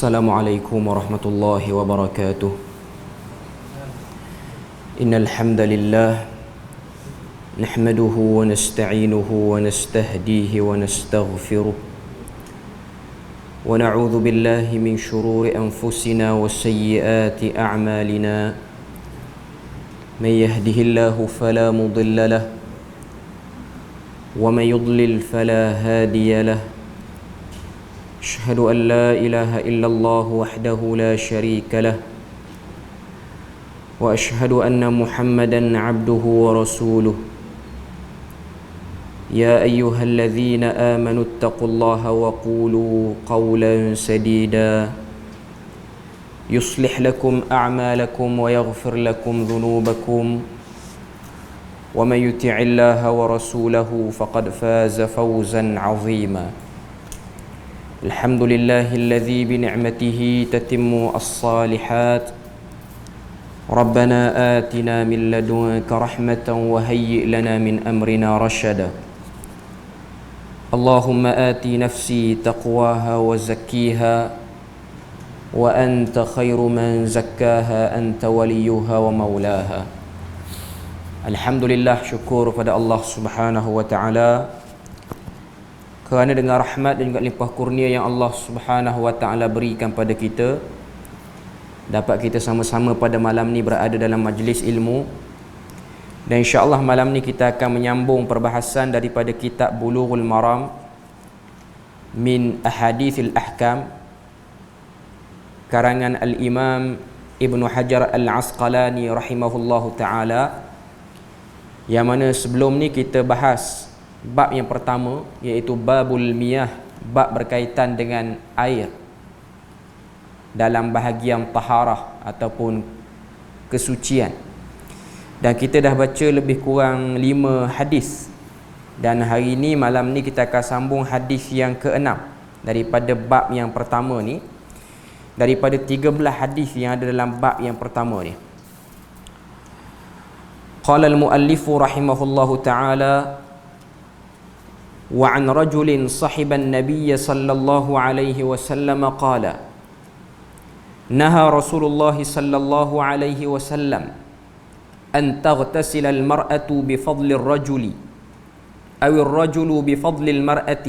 Assalamualaikum warahmatullahi wabarakatuh. Innal hamdalillah nahmaduhu wa nasta'inuhu wa nastahdihi wa nastaghfiruh wa na'udzu billahi min shururi anfusina wa sayyiati a'malina. Man yahdihillahu fala mudilla lahu wa man yudlil fala hadiya lahu. أشهد أن لا إله إلا الله وحده لا شريك له وأشهد أن محمدا عبده ورسوله. يا أيها الذين آمنوا اتقوا الله وقولوا قولا سديدا يصلح لكم أعمالكم ويغفر لكم ذنوبكم ومن يطع الله ورسوله فقد فاز فوزا عظيما. الحمد لله الذي بنعمته تتم الصالحات. ربنا آتنا من لدنك رحمة وهيئ لنا من أمرنا رشدا. اللهم آت نفسي تقواها وزكيها وأنت خير من زكاها أنت وليها ومولاها. الحمد لله, syukur pada Allah Subhanahu wa taala kerana dengan rahmat dan juga limpah kurnia yang Allah Subhanahu wa taala berikan pada kita, dapat kita sama-sama pada malam ni berada dalam majlis ilmu. Dan insya-Allah malam ni kita akan menyambung perbahasan daripada kitab Bulughul Maram min Ahadithil Ahkam karangan Al-Imam Ibnu Hajar Al-Asqalani rahimahullahu taala, yang mana sebelum ni kita bahas bab yang pertama, iaitu babul miyah, bab berkaitan dengan air dalam bahagian taharah ataupun kesucian. Dan kita dah baca lebih kurang 5 hadis. Dan hari ni, malam ni kita akan sambung hadis yang ke-6 daripada bab yang pertama ni, daripada 13 hadis yang ada dalam bab yang pertama ni. Qala al-muallifu rahimahullahu ta'ala: وعن رجل صحب النبي صلى الله عليه وسلم قال: نهى رسول الله صلى الله عليه وسلم أن تغتسل المرأة بفضل الرجل أو الرجل بفضل المرأة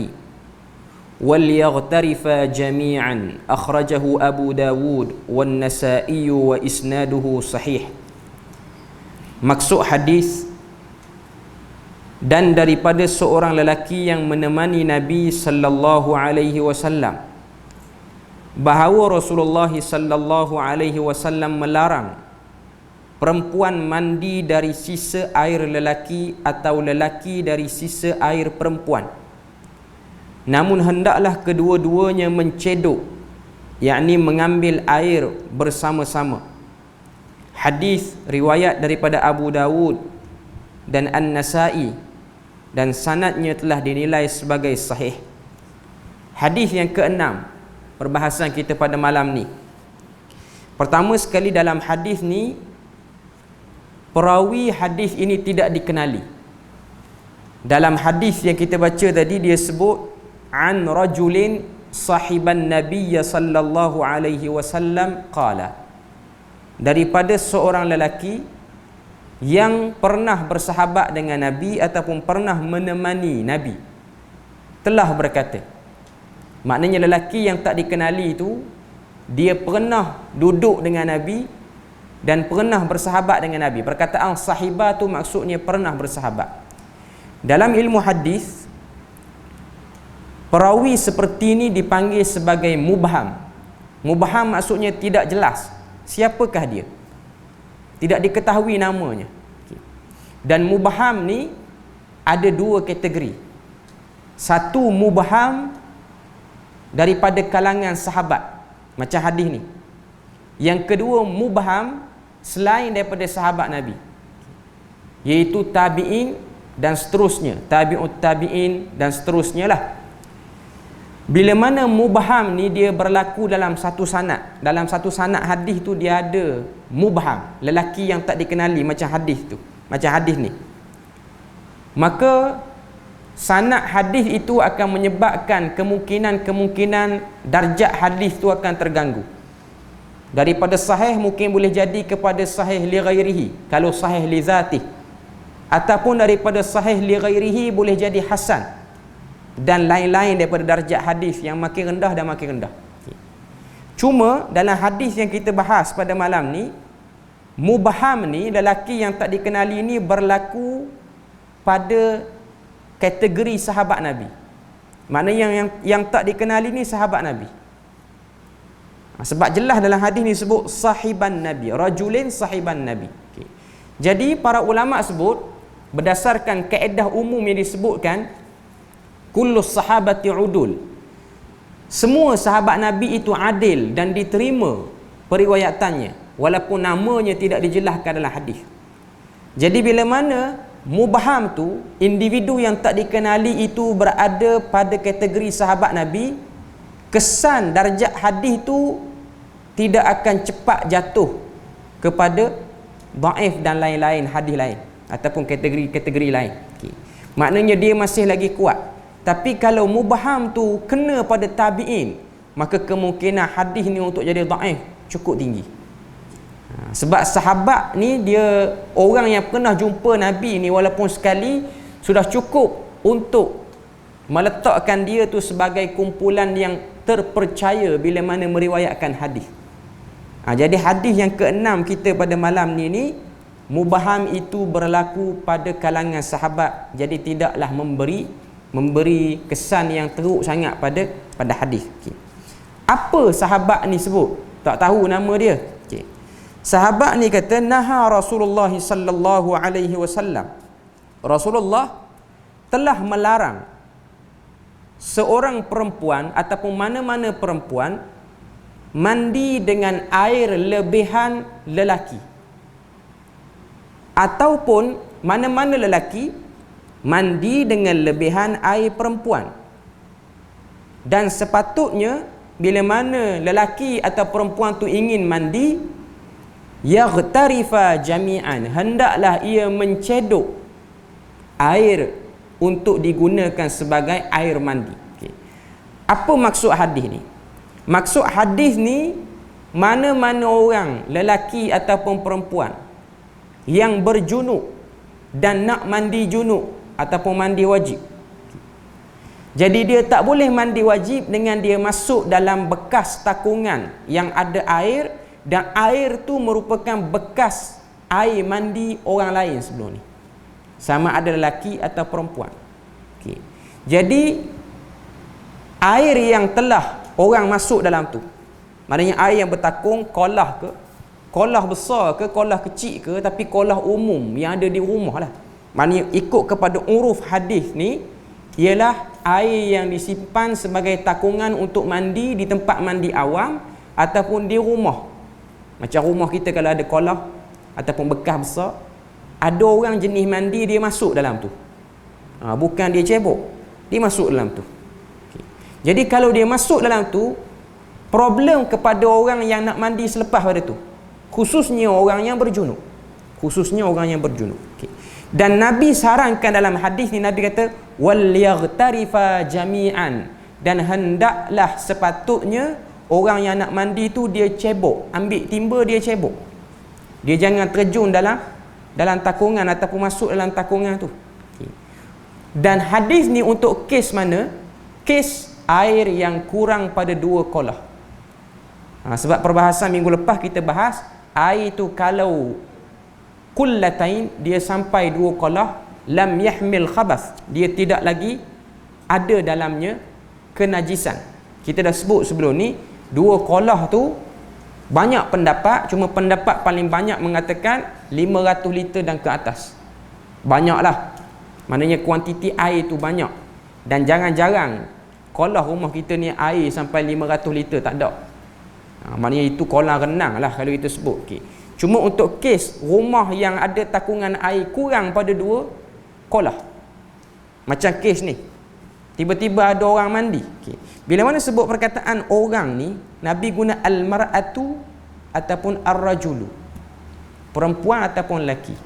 وليغترفا جميعا. أخرجه أبو داود والنسائي وإسناده صحيح. Maksud hadis: dan daripada seorang lelaki yang menemani Nabi sallallahu alaihi wasallam, bahawa Rasulullah sallallahu alaihi wasallam melarang perempuan mandi dari sisa air lelaki atau lelaki dari sisa air perempuan, namun hendaklah kedua-duanya mencedok, yakni mengambil air bersama-sama. Hadis riwayat daripada Abu Dawud dan An-Nasa'i, dan sanadnya telah dinilai sebagai sahih. Hadis yang ke-6 perbahasan kita pada malam ni. Pertama sekali, dalam hadis ni perawi hadis ini tidak dikenali. Dalam hadis yang kita baca tadi, dia sebut an rajulin sahiban nabiyya sallallahu alaihi wasallam qala, daripada seorang lelaki yang pernah bersahabat dengan Nabi ataupun pernah menemani Nabi, telah berkata. Maknanya lelaki yang tak dikenali itu, dia pernah duduk dengan Nabi dan pernah bersahabat dengan Nabi. Perkataan sahibah tu maksudnya pernah bersahabat. Dalam ilmu hadis, perawi seperti ini dipanggil sebagai mubham. Mubham maksudnya tidak jelas siapakah dia, tidak diketahui namanya. Dan mubham ni ada 2 kategori. Satu, mubham daripada kalangan sahabat, macam hadis ni. Yang kedua, mubham selain daripada sahabat Nabi, iaitu tabi'in dan seterusnya, tabi'ut tabi'in dan seterusnya lah. Bila mana mubham ni dia berlaku dalam satu sanad, dalam satu sanad hadis tu dia ada mubham, lelaki yang tak dikenali, macam hadis tu, macam hadis ni, maka sanad hadis itu akan menyebabkan kemungkinan darjat hadis itu akan terganggu. Daripada sahih mungkin boleh jadi kepada sahih li ghairihi kalau sahih li zatih, ataupun daripada sahih li ghairihi boleh jadi hasan dan lain-lain daripada darjat hadis yang makin rendah dan makin rendah. Cuma dalam hadis yang kita bahas pada malam ni, mubham ni, lelaki yang tak dikenali ni berlaku pada kategori sahabat Nabi. Maknanya yang tak dikenali ni sahabat Nabi. Sebab jelas dalam hadis ni sebut sahiban Nabi, rajulin sahiban Nabi. Jadi para ulama sebut berdasarkan kaedah umum yang disebutkan kullus sahabati udul, semua sahabat Nabi itu adil dan diterima periwayatannya walaupun namanya tidak dijelaskan dalam hadis. Jadi bila mana mubham tu, individu yang tak dikenali itu berada pada kategori sahabat Nabi, kesan darjat hadis tu tidak akan cepat jatuh kepada dhaif dan lain-lain hadis lain ataupun kategori-kategori lain. Maknanya dia masih lagi kuat. Tapi kalau mubham tu kena pada tabi'in, maka kemungkinan hadis ni untuk jadi dhaif cukup tinggi. Sebab sahabat ni dia orang yang pernah jumpa Nabi ni walaupun sekali sudah cukup untuk meletakkan dia tu sebagai kumpulan yang terpercaya bila mana meriwayatkan hadis. Jadi hadis yang keenam kita pada malam ni mubham itu berlaku pada kalangan sahabat. Jadi tidaklah memberi kesan yang teruk sangat pada hadis. Apa sahabat ni sebut? Tak tahu nama dia. Sahabat ni kata naha Rasulullah sallallahu alaihi wasallam. Rasulullah telah melarang seorang perempuan ataupun mana-mana perempuan mandi dengan air lebihan lelaki, ataupun mana-mana lelaki mandi dengan lebihan air perempuan. Dan sepatutnya bila mana lelaki atau perempuan tu ingin mandi, yaghtarifa jami'an, hendaklah ia mencedok air untuk digunakan sebagai air mandi. Apa maksud hadis ni? Maksud hadis ni, mana-mana orang lelaki ataupun perempuan yang berjunub dan nak mandi junub ataupun mandi wajib, jadi dia tak boleh mandi wajib dengan dia masuk dalam bekas takungan yang ada air, dan air tu merupakan bekas air mandi orang lain sebelum ni, sama ada lelaki atau perempuan. Jadi air yang telah orang masuk dalam tu, maknanya air yang bertakung, kolah ke, kolah besar ke, kolah kecil ke, tapi kolah umum yang ada di rumah lah. Maknanya ikut kepada uruf hadis ni, ialah air yang disimpan sebagai takungan untuk mandi di tempat mandi awam ataupun di rumah. Macam rumah kita kalau ada kolah ataupun bekas besar, ada orang jenis mandi dia masuk dalam tu. Bukan dia cebok, dia masuk dalam tu. Jadi kalau dia masuk dalam tu, problem kepada orang yang nak mandi selepas pada tu, khususnya orang yang berjunub. Dan Nabi sarankan dalam hadis ni, Nabi kata wal yaghtarifa jami'an, dan hendaklah sepatutnya orang yang nak mandi tu dia cebok, ambil timba dia cebok. Dia jangan terjun dalam takungan ataupun masuk dalam takungan tu. Dan hadis ni untuk kes mana? Kes air yang kurang pada 2 kolah. Sebab perbahasan minggu lepas kita bahas, air tu kalau kullatain, dia sampai 2 kolah, lam yahmil khabath, dia tidak lagi ada dalamnya kenajisan. Kita dah sebut sebelum ni, 2 kolah tu banyak pendapat, cuma pendapat paling banyak mengatakan 500 liter dan ke atas. Banyaklah, maknanya kuantiti air tu banyak. Dan jarang-jarang kolah rumah kita ni air sampai 500 liter, tak ada. Maknanya itu kolam renang lah kalau kita sebut. Cuma untuk kes rumah yang ada takungan air kurang pada 2 kolah, macam kes ni, tiba-tiba ada orang mandi. Bila mana sebut perkataan orang ni, Nabi guna al-mar'atu ataupun ar-rajulu, perempuan ataupun lelaki.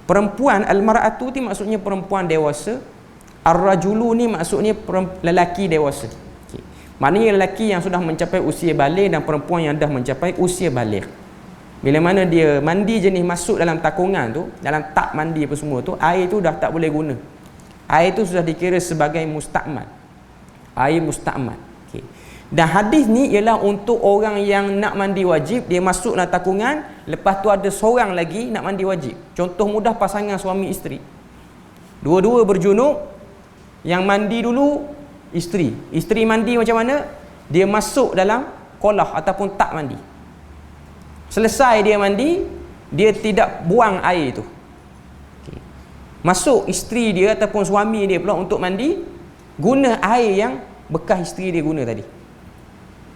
Perempuan, al-mar'atu tu maksudnya perempuan dewasa, Ar-rajulu ni maksudnya lelaki dewasa. Okay. Maknanya lelaki yang sudah mencapai usia baligh dan perempuan yang dah mencapai usia baligh. Bila mana dia mandi jenis masuk dalam takungan tu, dalam tak mandi apa semua tu, air tu dah tak boleh guna. Air tu sudah dikira sebagai musta'mal. Air musta'mal. Okay. Dan hadis ni ialah untuk orang yang nak mandi wajib, dia masuk dalam takungan, lepas tu ada seorang lagi nak mandi wajib. Contoh mudah pasangan suami isteri. Dua-dua berjunub, yang mandi dulu isteri. Isteri mandi macam mana? Dia masuk dalam kolah ataupun tak mandi. Selesai dia mandi, dia tidak buang air tu. Okay. Masuk isteri dia ataupun suami dia pula untuk mandi, guna air yang bekas isteri dia guna tadi.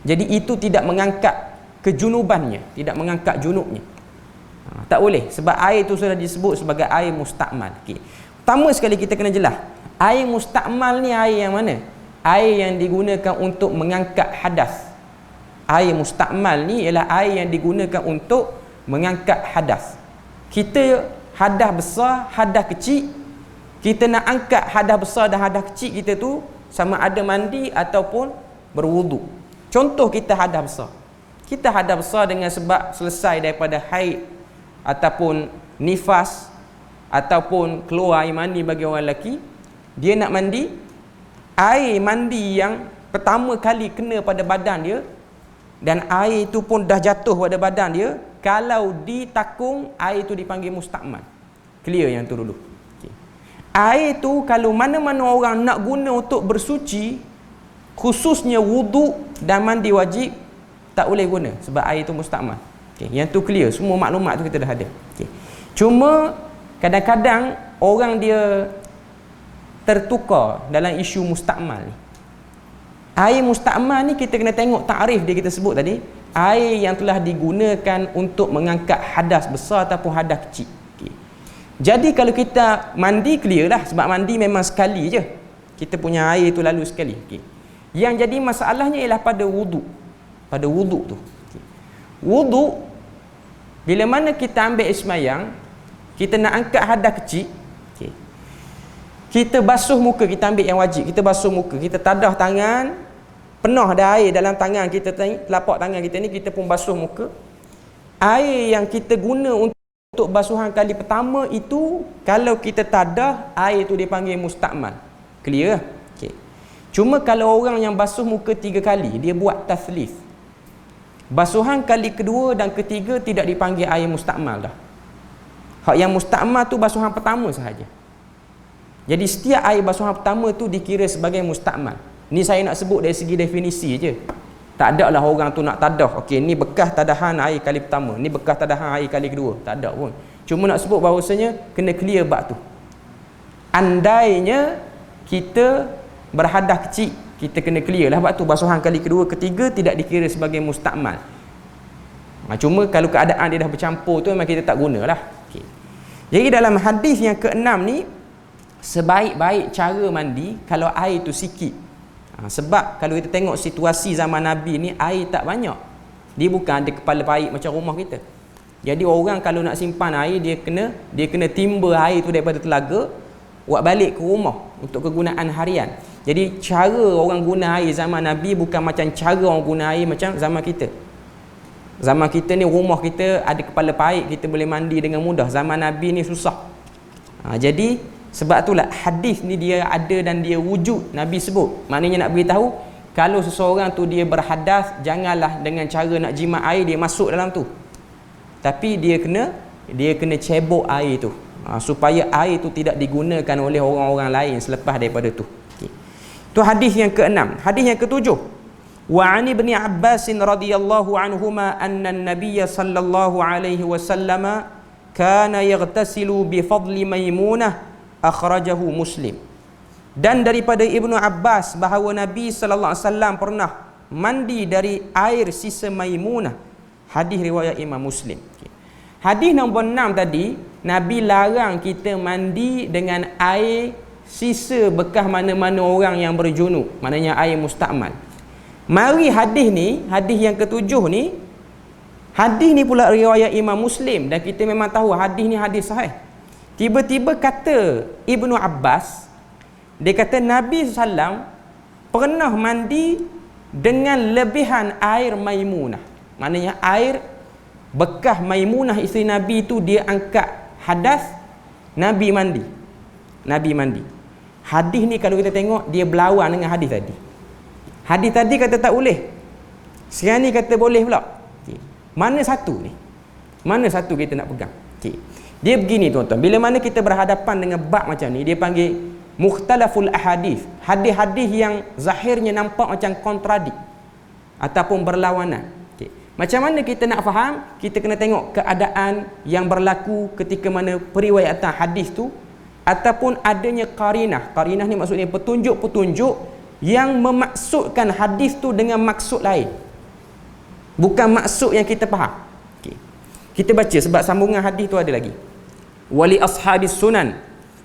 Jadi itu tidak mengangkat kejunubannya, tidak mengangkat junubnya. Tak boleh, sebab air itu sudah disebut sebagai air musta'mal. Okay. Pertama sekali kita kena jelas, air musta'mal ni air yang mana? Air yang digunakan untuk mengangkat hadas. Air musta'mal ni ialah air yang digunakan untuk mengangkat hadas. Kita hadas besar, hadas kecil, kita nak angkat hadas besar dan hadas kecil kita tu sama ada mandi ataupun berwuduk. Contoh kita hadas besar. Kita hadas besar dengan sebab selesai daripada haid ataupun nifas ataupun keluar air mandi bagi orang lelaki, dia nak mandi, air mandi yang pertama kali kena pada badan dia dan air itu pun dah jatuh pada badan dia, kalau ditakung, air itu dipanggil musta'mal. Clear yang tu dulu. Okay. Air tu kalau mana-mana orang nak guna untuk bersuci, khususnya wuduk dan mandi wajib, tak boleh guna sebab air itu musta'mal. Okay. Yang tu clear, semua maklumat tu kita dah ada. Okay. Cuma kadang-kadang orang dia tertukar dalam isu musta'mal ni. Air musta'mal ni kita kena tengok takrif dia kita sebut tadi, air yang telah digunakan untuk mengangkat hadas besar ataupun hadas kecil. Okay. Jadi kalau kita mandi, clear lah, sebab mandi memang sekali je kita punya air tu lalu sekali. Okay. Yang jadi masalahnya ialah pada wuduk. Pada wuduk tu. Okay. Wuduk, bila mana kita ambil ismayang, kita nak angkat hadas kecil, okay, kita basuh muka, kita ambil yang wajib, kita basuh muka, kita tadah tangan, penuh dah air dalam tangan kita, telapak tangan kita ni, kita pun basuh muka. Air yang kita guna untuk basuhan kali pertama itu, kalau kita tadah, air tu dipanggil musta'mal. Clear? Okay. Cuma kalau orang yang basuh muka 3 kali, dia buat tathlith. Basuhan kali kedua dan ketiga tidak dipanggil air musta'mal dah. Hak yang musta'mal tu basuhan pertama sahaja. Jadi setiap air basuhan pertama tu dikira sebagai musta'mal. Ni saya nak sebut dari segi definisi je. Tak ada lah orang tu nak tadah, okey ni bekas tadahan air kali pertama, ni bekas tadahan air kali kedua. Tak ada pun. Cuma nak sebut bahawasanya kena clear bab tu. Andainya kita berhadas kecil, kita kena clear lah bab tu, basuhan kali kedua, ketiga tidak dikira sebagai musta'mal. Cuma kalau keadaan dia dah bercampur tu memang kita tak gunalah. Okay. Jadi dalam hadis yang ke-6 ni, sebaik-baik cara mandi kalau air tu sikit. Sebab kalau kita tengok situasi zaman Nabi ni, air tak banyak. Dia bukan ada kepala paip macam rumah kita. Jadi orang kalau nak simpan air, dia kena timba air tu daripada telaga, buat balik ke rumah untuk kegunaan harian. Jadi cara orang guna air zaman Nabi bukan macam cara orang guna air macam zaman kita. Zaman kita ni rumah kita ada kepala paip, kita boleh mandi dengan mudah. Zaman Nabi ni susah. Jadi sebab itulah hadis ni dia ada dan dia wujud, Nabi sebut. Maknanya nak beritahu, kalau seseorang tu dia berhadas, janganlah dengan cara nak jimat air dia masuk dalam tu. Tapi dia kena cebok air tu, supaya air tu tidak digunakan oleh orang-orang lain selepas daripada tu. Okay. Tu hadis yang ke-6. Hadis yang ke-7. Wa 'an ibn Abbas radhiyallahu anhuma anna an-nabiy sallallahu alaihi wasallam kana yaghtasilu bi fadli Maimunah, akhrajahu Muslim. Dan daripada Ibnu Abbas bahawa Nabi sallallahu alaihi wasallam pernah mandi dari air sisa Maimunah. Hadis riwayat Imam Muslim. Okay. Hadis nombor 6 tadi, Nabi larang kita mandi dengan air sisa bekas mana-mana orang yang berjunub, maknanya air musta'mal. Mari hadis ni, hadis yang ke-7 ni, hadis ni pula riwayat Imam Muslim dan kita memang tahu hadis ni hadis sahih. Tiba-tiba kata Ibnu Abbas, Dia kata Nabi SAW pernah mandi dengan lebihan air Maimunah. Maknanya air bekas Maimunah isteri Nabi itu dia angkat hadas, Nabi mandi. Nabi mandi. Hadis ni kalau kita tengok dia berlawan dengan hadis tadi. Hadis tadi kata tak boleh. Sekarang ni kata boleh pula. Okay. Mana satu ni? Mana satu kita nak pegang? Okay. Dia begini tuan-tuan. Bila mana kita berhadapan dengan bab macam ni, dia panggil mukhtalaful ahadith. Hadis-hadis yang zahirnya nampak macam kontradik ataupun berlawanan. Okay. Macam mana kita nak faham? Kita kena tengok keadaan yang berlaku ketika mana periwayatan hadis tu ataupun adanya qarinah. Qarinah ni maksudnya petunjuk-petunjuk yang memaksudkan hadis tu dengan maksud lain. Bukan maksud yang kita faham. Okay. Kita baca sebab sambungan hadis tu ada lagi. Wali ashabis sunan,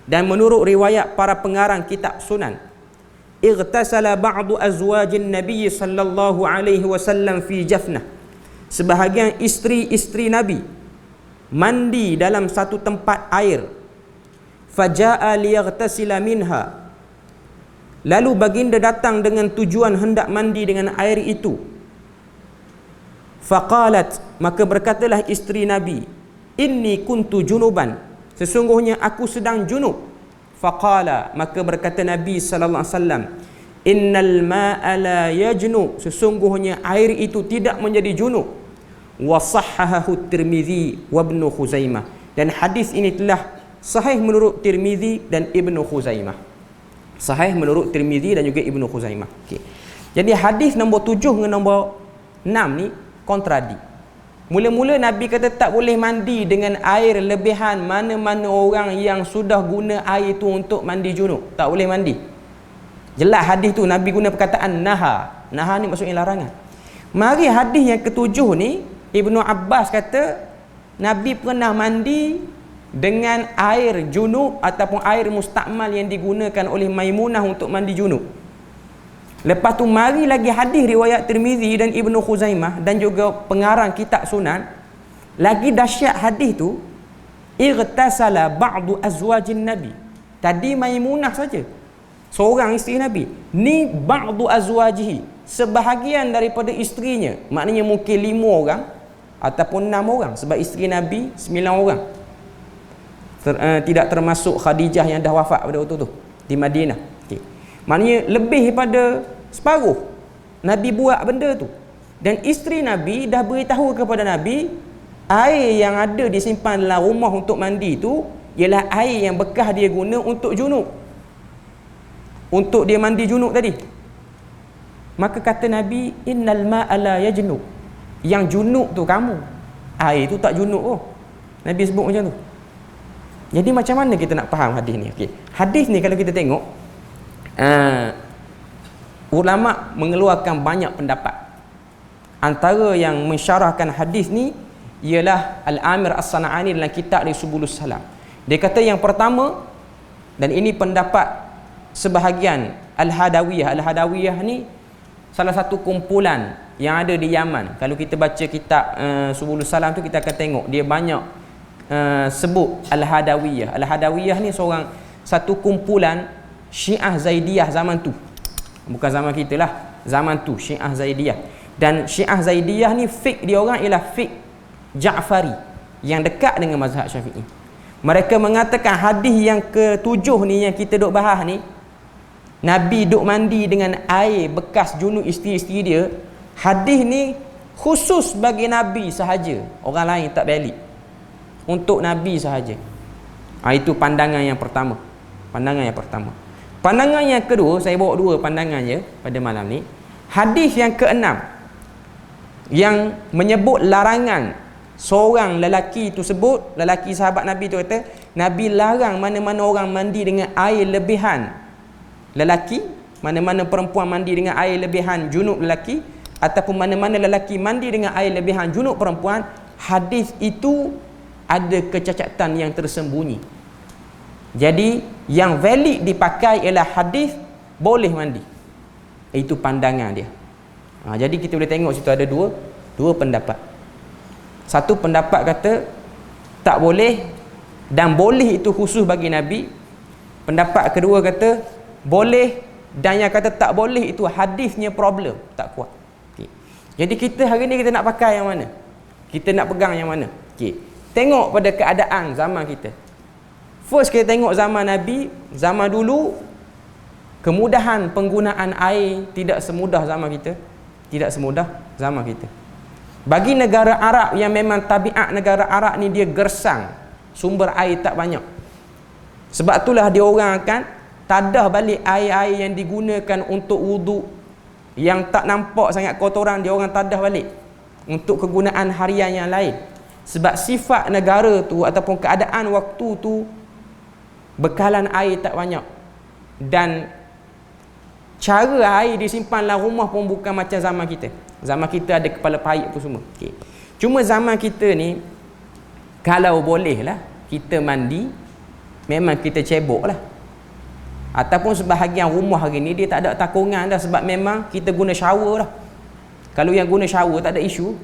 dan menurut riwayat para pengarang kitab sunan, igtasala ba'du azwajin nabiy sallallahu alaihi wasallam fi jafnah. Sebahagian isteri-isteri Nabi mandi dalam satu tempat air. Faja'a liyaghtasila minha. Lalu baginda datang dengan tujuan hendak mandi dengan air itu. Faqalat, maka berkatalah isteri Nabi, inni kuntu junuban, sesungguhnya aku sedang junub. Faqala, maka berkata Nabi sallallahu alaihi wasallam, innal ma'a la yajnu, sesungguhnya air itu tidak menjadi junub. Wa sahhahahu Tirmizi wa Ibnu Khuzaimah, dan hadis ini telah sahih menurut Tirmizi dan Ibnu Khuzaimah. Sahih menurut Tirmizi dan juga Ibnu Khuzaimah. Okey. Jadi hadis nombor 7 dengan nombor 6 ni kontradik. Mula-mula Nabi kata tak boleh mandi dengan air lebihan mana-mana orang yang sudah guna air itu untuk mandi junub. Tak boleh mandi. Jelas hadis tu Nabi guna perkataan naha. Naha ni maksudnya larangan. Mari hadis yang ketujuh ni, Ibnu Abbas kata Nabi pernah mandi dengan air junub ataupun air mustakmal yang digunakan oleh Maimunah untuk mandi junub. Lepas tu mari lagi hadis riwayat Tirmizi dan Ibnu Khuzaimah dan juga pengarang kitab Sunan. Lagi dahsyat hadis tu, igtasala ba'du azwajin Nabi. Tadi Maimunah saja, seorang isteri Nabi. Ni ba'du azwajihi, sebahagian daripada isterinya. Maknanya mungkin 5 orang ataupun 6 orang, sebab isteri Nabi 9 orang. Tidak termasuk Khadijah yang dah wafat pada waktu tu di Madinah. Okay. Maknanya lebih daripada separuh Nabi buat benda tu. Dan isteri Nabi dah beritahu kepada Nabi, air yang ada disimpan dalam rumah untuk mandi tu ialah air yang bekas dia guna untuk junub, untuk dia mandi junub tadi. Maka kata Nabi, innal ma'a la yajnub, yang junub tu kamu, air tu tak junub. Oh, Nabi sebut macam tu. Jadi macam mana kita nak faham hadis ni? Okey. Hadis ni kalau kita tengok, ulama mengeluarkan banyak pendapat. Antara yang mensyarahkan hadis ni ialah Al-Amir As-Sana'ani dalam kitab dia Subulus Salam. Dia kata yang pertama, dan ini pendapat sebahagian Al-Hadawiyah. Al-Hadawiyah ni salah satu kumpulan yang ada di Yaman. Kalau kita baca kitab Subulus Salam tu, kita akan tengok dia banyak sebut Al-Hadawiyah. Al-Hadawiyah ni satu kumpulan Syiah Zaidiyah zaman tu. Bukan zaman kita lah, zaman tu Syiah Zaidiyah. Dan Syiah Zaidiyah ni fik dia orang ialah fik Ja'fari yang dekat dengan mazhab Syafi'i. Mereka mengatakan hadis yang ketujuh ni yang kita duk bahas ni, Nabi duk mandi dengan air bekas junub isteri-isteri dia, hadis ni khusus bagi Nabi sahaja, orang lain tak balik. Untuk Nabi sahaja. Itu pandangan yang pertama. Pandangan yang pertama. Pandangan yang kedua, saya bawa 2 pandangan je pada malam ni. Hadis yang ke-6 yang menyebut larangan seorang lelaki tu sebut, lelaki sahabat Nabi tu kata, Nabi larang mana-mana orang mandi dengan air lebihan lelaki, mana-mana perempuan mandi dengan air lebihan junub lelaki, ataupun mana-mana lelaki mandi dengan air lebihan junub perempuan. Hadis itu ada kecacatan yang tersembunyi. Jadi yang valid dipakai ialah hadis boleh mandi. Itu pandangan dia. Jadi kita boleh tengok situ ada dua pendapat. Satu pendapat kata tak boleh dan boleh itu khusus bagi Nabi. Pendapat kedua kata boleh dan yang kata tak boleh itu hadisnya problem, tak kuat. Okay. Jadi kita hari ni kita nak pakai yang mana? Kita nak pegang yang mana? Okay. Tengok pada keadaan zaman kita. First kita tengok zaman Nabi, zaman dulu kemudahan penggunaan air tidak semudah zaman kita. Tidak semudah zaman kita. Bagi negara Arab yang memang tabiat negara Arab ni dia gersang, sumber air tak banyak. Sebab itulah dia orang akan tadah balik air-air yang digunakan untuk wuduk yang tak nampak sangat kotoran, dia orang tadah balik untuk kegunaan harian yang lain. Sebab sifat negara tu ataupun keadaan waktu tu bekalan air tak banyak, dan cara air disimpan dalam rumah pun bukan macam zaman kita. Zaman kita ada kepala paip tu semua. Okay. Cuma zaman kita ni, kalau boleh lah kita mandi, memang kita cebok lah. Ataupun sebahagian rumah hari ni dia tak ada takungan dah, sebab memang kita guna shower lah. Kalau yang guna shower tak ada isu.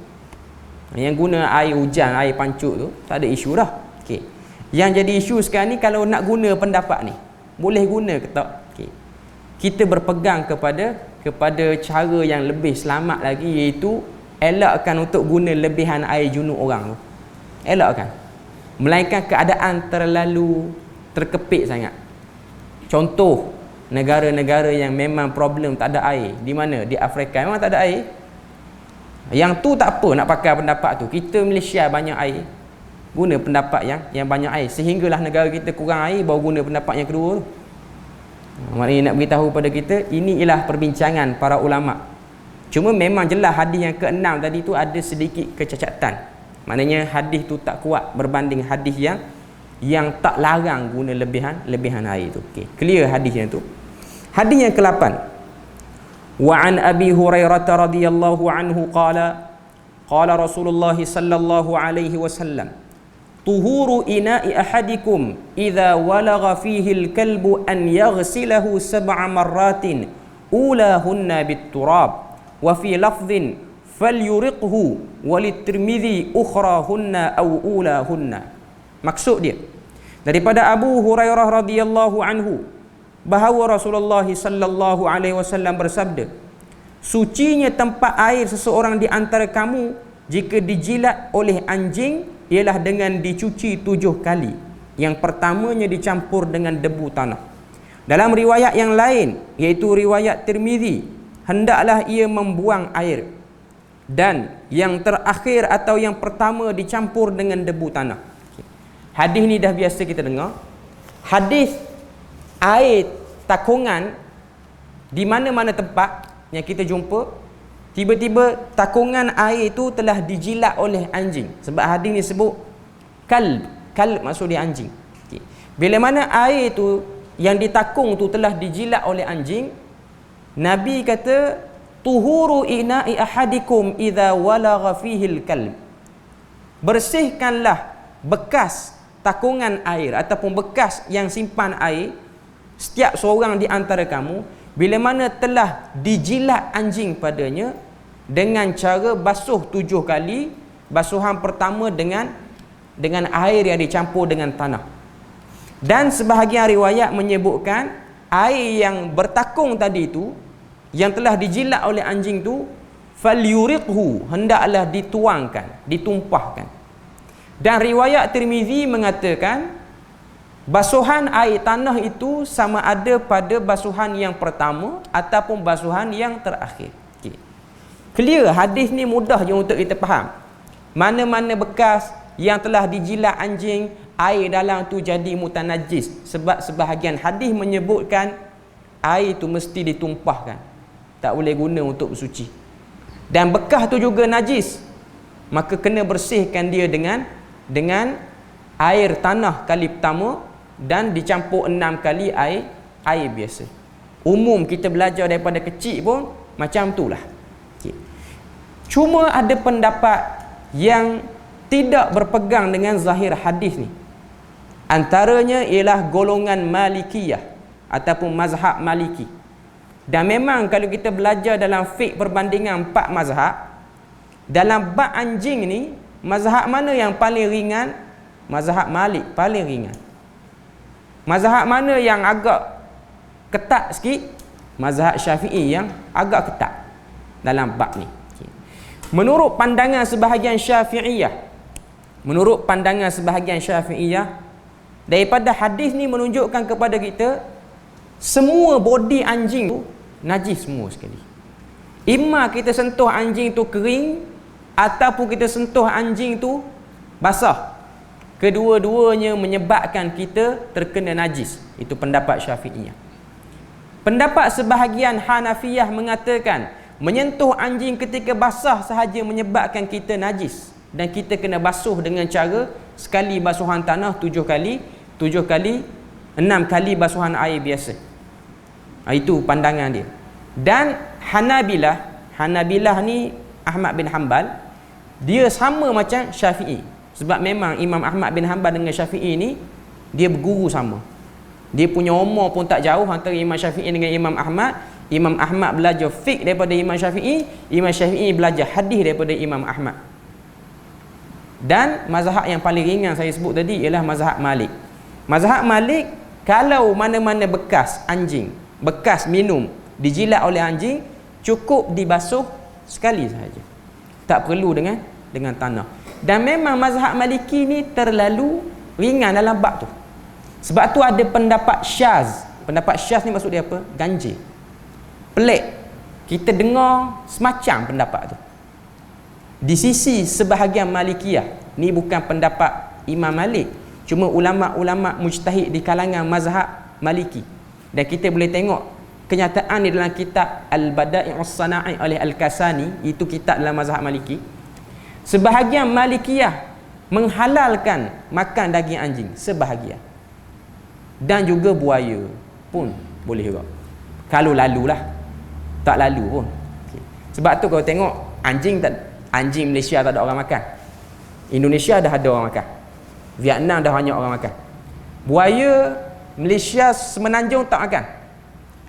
Yang guna air hujan, air pancuk tu tak ada isu dah. Okay. Yang jadi isu sekarang ni, kalau nak guna pendapat ni, boleh guna ke tak? Okay. Kita berpegang kepada cara yang lebih selamat lagi, iaitu elakkan untuk guna lebihan air junub orang tu. Elakkan. Melainkan keadaan terlalu terkepit sangat. Contoh negara-negara yang memang problem tak ada air. Di mana? Di Afrika memang tak ada air. Yang tu tak apa nak pakai pendapat tu. Kita Malaysia banyak air, guna pendapat yang banyak air. Sehinggalah negara kita kurang air, baru guna pendapat yang kedua tu. Maknanya nak beritahu pada kita, ini ialah perbincangan para ulama. Cuma memang jelas hadis yang ke-6 tadi tu ada sedikit kecacatan. Maknanya hadis tu tak kuat berbanding hadis yang tak larang guna lebihan air tu. Okey, clear hadisnya tu. Hadis yang ke-8. Wa an Abi Hurairah radhiyallahu anhu qala Rasulullah sallallahu alaihi wasallam, tuhuru ina'i ahadikum idza walagha fihi al-kalbu an yaghsilahu 7 marratin ulahunna bit-turab wa fi lafdhin falyuriqhu walit-Tirmidzi ukhrahunna aw ulahunna. Maksud dia daripada Abu Hurairah radhiyallahu anhu bahawa Rasulullah sallallahu alaihi wasallam bersabda, sucinya tempat air seseorang di antara kamu jika dijilat oleh anjing ialah dengan dicuci 7 kali. Yang pertamanya dicampur dengan debu tanah. Dalam riwayat yang lain, iaitu riwayat Tirmidzi, hendaklah ia membuang air. Dan yang terakhir atau yang pertama dicampur dengan debu tanah. Hadis ni dah biasa kita dengar. Hadis air takungan di mana-mana tempat yang kita jumpa, tiba-tiba takungan air itu telah dijilat oleh anjing. Sebab hadis ni sebut kalb maksud dia anjing. Okay. Bila mana air tu yang ditakung tu telah dijilat oleh anjing, Nabi kata tuhuru ina'i ahadikum idza walagha fihi al-kalb. Bersihkanlah bekas takungan air ataupun bekas yang simpan air setiap seorang di antara kamu bila mana telah dijilat anjing padanya, dengan cara basuh 7 kali. Basuhan pertama dengan air yang dicampur dengan tanah. Dan sebahagian riwayat menyebutkan air yang bertakung tadi tu, yang telah dijilat oleh anjing tu, falyuriqhu, hendaklah dituangkan, ditumpahkan. Dan riwayat Tirmidzi mengatakan basuhan air tanah itu sama ada pada basuhan yang pertama ataupun basuhan yang terakhir. Okay. Clear, hadis ni mudah je untuk kita faham. Mana-mana bekas yang telah dijilat anjing, air dalam tu jadi mutanajis. Sebab sebahagian hadis menyebutkan air tu mesti ditumpahkan, tak boleh guna untuk bersuci. Dan bekas tu juga najis, maka kena bersihkan dia dengan air tanah kali pertama dan dicampur 6 kali air biasa. Umum kita belajar daripada kecil pun macam itulah. Okay. Cuma ada pendapat yang tidak berpegang dengan zahir hadis ni. Antaranya ialah golongan Malikiyah ataupun mazhab Maliki. Dan memang kalau kita belajar dalam fiqh perbandingan 4 mazhab, dalam bab anjing ni, mazhab mana yang paling ringan? Mazhab Malik paling ringan. Mazhab mana yang agak ketat sikit, mazhab Syafi'i yang agak ketat dalam bab ni. Menurut pandangan sebahagian Syafi'iyah, daripada hadis ni menunjukkan kepada kita semua body anjing tu najis semua sekali. Imma kita sentuh anjing tu kering ataupun kita sentuh anjing tu basah. Kedua-duanya menyebabkan kita terkena najis. Itu pendapat Syafi'iyah. Pendapat sebahagian Hanafiyah mengatakan menyentuh anjing ketika basah sahaja menyebabkan kita najis, dan kita kena basuh dengan cara sekali basuhan tanah 7 kali, 6 kali basuhan air biasa. Itu pandangan dia. Dan Hanabilah ni Ahmad bin Hanbal, dia sama macam Syafi'i. Sebab memang Imam Ahmad bin Hanbal dengan Syafi'i ni dia berguru sama. Dia punya umur pun tak jauh antara Imam Syafi'i dengan Imam Ahmad. Imam Ahmad belajar fiqh daripada Imam Syafi'i, Imam Syafi'i belajar hadis daripada Imam Ahmad. Dan mazhab yang paling ringan saya sebut tadi ialah mazhab Malik. Mazhab Malik, kalau mana-mana bekas anjing, bekas minum dijilat oleh anjing, cukup dibasuh sekali sahaja, tak perlu dengan tanah. Dan memang mazhab Maliki ni terlalu ringan dalam bab tu. Sebab tu ada pendapat syaz. Pendapat syaz ni maksud dia apa? Ganjil, pelik. Kita dengar semacam pendapat tu di sisi sebahagian Malikiyah. Ni bukan pendapat Imam Malik, cuma ulama-ulama mujtahid di kalangan mazhab Maliki. Dan kita boleh tengok kenyataan ni dalam kitab Al-Bada'i'us Sana'i oleh Al-Kasani. Itu kitab dalam mazhab Maliki. Sebahagian Malikiyah menghalalkan makan daging anjing, sebahagian. Dan juga buaya pun boleh juga, kalau lalulah. Tak lalu pun. Sebab tu kau tengok anjing Malaysia tak ada orang makan, Indonesia dah ada orang makan, Vietnam dah banyak orang makan. Buaya Malaysia Semenanjung tak makan.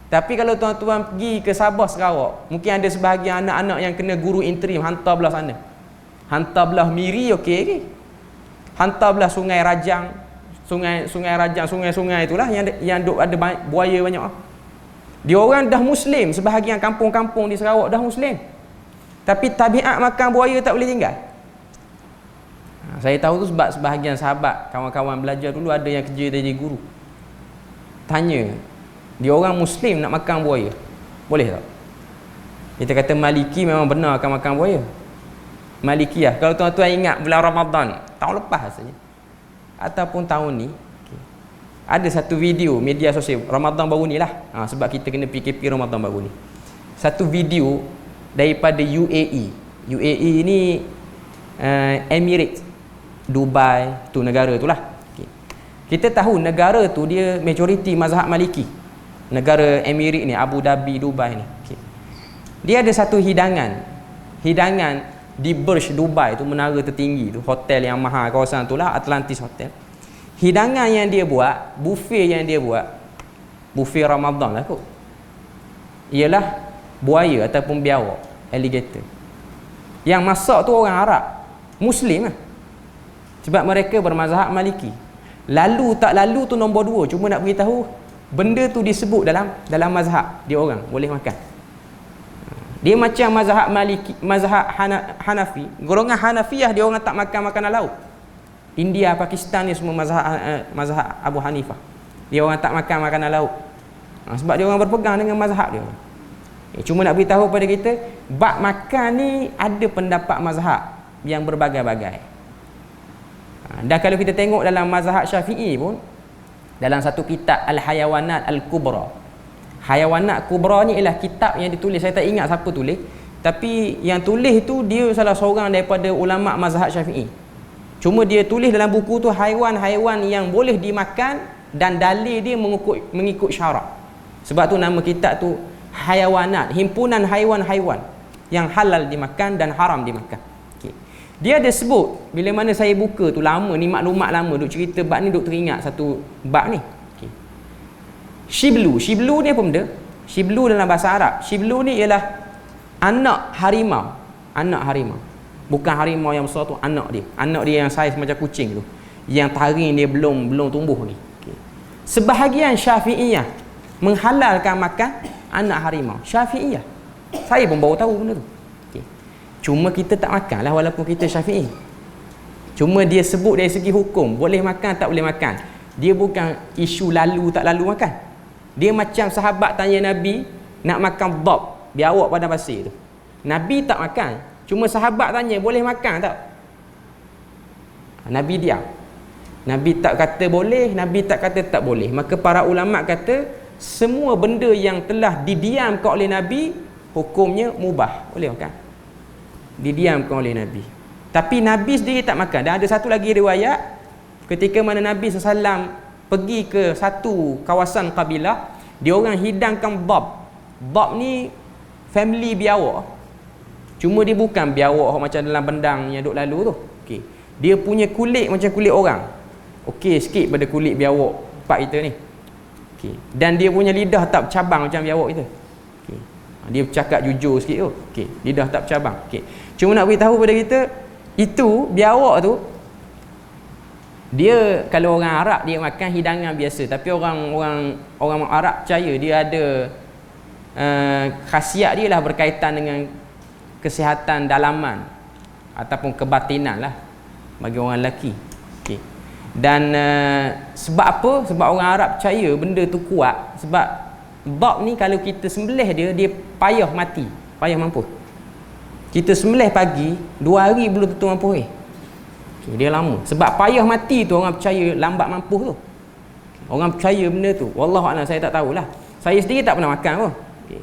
Tapi kalau tuan-tuan pergi ke Sabah, Sarawak, mungkin ada sebahagian anak-anak yang kena guru interim hantar belah sana, hantar belah Miri, okey, hantar belah Sungai Rajang, sungai itulah yang duk ada buaya banyak. Dia orang dah Muslim, sebahagian kampung-kampung di Sarawak dah Muslim, tapi tabiat makan buaya tak boleh tinggal. Saya tahu tu sebab sebahagian sahabat, kawan-kawan belajar dulu ada yang kerja jadi guru. Tanya, dia orang Muslim nak makan buaya, boleh tak? Kita kata Maliki memang benar akan makan buaya. Malikiyah, kalau tuan-tuan ingat bulan Ramadan tahun lepas rasanya ataupun tahun ni, ada satu video media sosial Ramadan baru ni lah, sebab kita kena PKP Ramadan baru ni. Satu video daripada UAE ni, Emirates Dubai tu, negara tu lah. Kita tahu negara tu dia majoriti mazhab Maliki. Negara Emirates ni, Abu Dhabi, Dubai ni. Dia ada satu hidangan di Burj Dubai tu, menara tertinggi tu, hotel yang mahal kawasan tu lah, Atlantis Hotel. Hidangan yang dia buat, buffet Ramadan lah kot, ialah buaya ataupun biawak, alligator. Yang masak tu orang Arab, Muslim lah. Sebab mereka bermazhab Maliki. Lalu tak lalu tu nombor 2, cuma nak beritahu benda tu disebut dalam mazhab dia orang boleh makan. Dia macam mazhab Maliki, mazhab Hanafi. Golongan Hanafiyah dia orang tak makan makanan laut. India, Pakistan ni semua mazhab Abu Hanifah. Dia orang tak makan makanan laut. Sebab dia orang berpegang dengan mazhab dia. Cuma nak beritahu pada kita, bab makan ni ada pendapat mazhab yang berbagai-bagai. Dan kalau kita tengok dalam mazhab Syafi'i pun, dalam satu kitab Al-Hayawanat Al-Kubra. Hayawanat Kubra ni ialah kitab yang ditulis, saya tak ingat siapa tulis, tapi yang tulis tu dia salah seorang daripada ulama mazhab Syafi'i. Cuma dia tulis dalam buku tu haiwan-haiwan yang boleh dimakan dan dalil dia mengikut syarak. Sebab tu nama kitab tu Hayawanat, himpunan haiwan-haiwan yang halal dimakan dan haram dimakan. Dia ada sebut, bila mana saya buka tu lama ni, maklumat lama duk cerita bab ni, duk teringat satu bab ni. Shiblu ni apa benda? Shiblu dalam bahasa Arab, Shiblu ni ialah anak harimau. Bukan harimau yang besar tu, anak dia yang saiz macam kucing tu, yang taring dia belum tumbuh lagi. Sebahagian Syafi'iyah menghalalkan makan anak harimau. Syafi'iyah. Saya pun baru tahu benda tu. Okay. Cuma kita tak makan lah walaupun kita Syafi'i. Cuma dia sebut dari segi hukum, boleh makan tak boleh makan. Dia bukan isu lalu tak lalu makan. Dia macam sahabat tanya Nabi nak makan dhab, biawak padang pasir tu. Nabi tak makan. Cuma sahabat tanya boleh makan tak? Nabi diam. Nabi tak kata boleh, Nabi tak kata tak boleh. Maka para ulama kata semua benda yang telah didiamkan oleh Nabi hukumnya mubah, boleh makan. Didiamkan oleh Nabi. Tapi Nabi sendiri tak makan. Dan ada satu lagi riwayat ketika mana Nabi SAW pergi ke satu kawasan kabilah, dia orang hidangkan dhab. Dhab ni family biawak. Cuma dia bukan biawak macam dalam bendang yang duk lalu tu. Okey. Dia punya kulit macam kulit orang. Okey sikit pada kulit biawak pak kita ni. Okey. Dan dia punya lidah tak bercabang macam biawak kita. Okey. Dia bercakap jujur sikit tu. Okey. Lidah tak bercabang. Okey. Cuma nak beritahu pada kita, itu biawak tu dia, kalau orang Arab dia makan hidangan biasa, tapi orang Arab percaya dia ada khasiat dia lah berkaitan dengan kesihatan dalaman ataupun kebatinan lah bagi orang lelaki. Okay. Dan sebab apa? Sebab orang Arab percaya benda tu kuat. Sebab dhab ni kalau kita sembelih dia payah mati, payah mampus. Kita sembelih pagi 2 hari belum tentu mampus. Okay, dia lama. Sebab payah mati tu orang percaya lambat mampus tu. Orang percaya benda tu. Wallahualam, saya tak tahulah. Saya sendiri tak pernah makan pun. Okay.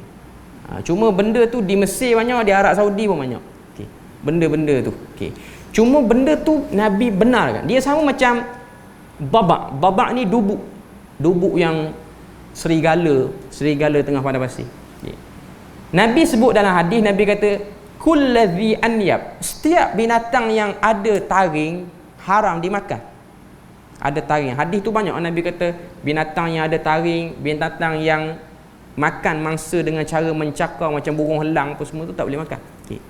Cuma benda tu di Mesir banyak, di Arab Saudi pun banyak. Okay. Benda-benda tu. Okay. Cuma benda tu Nabi benarkan. Dia sama macam babak. Babak ni dubuk. Dubuk yang serigala tengah padang pasir. Okay. Nabi sebut dalam hadis, Nabi kata kulladhi anyab, setiap binatang yang ada taring haram dimakan. Ada taring. Hadis tu banyak. Nabi kata binatang yang ada taring, binatang yang makan mangsa dengan cara mencakar macam burung helang apa semua tu tak boleh makan. Okay.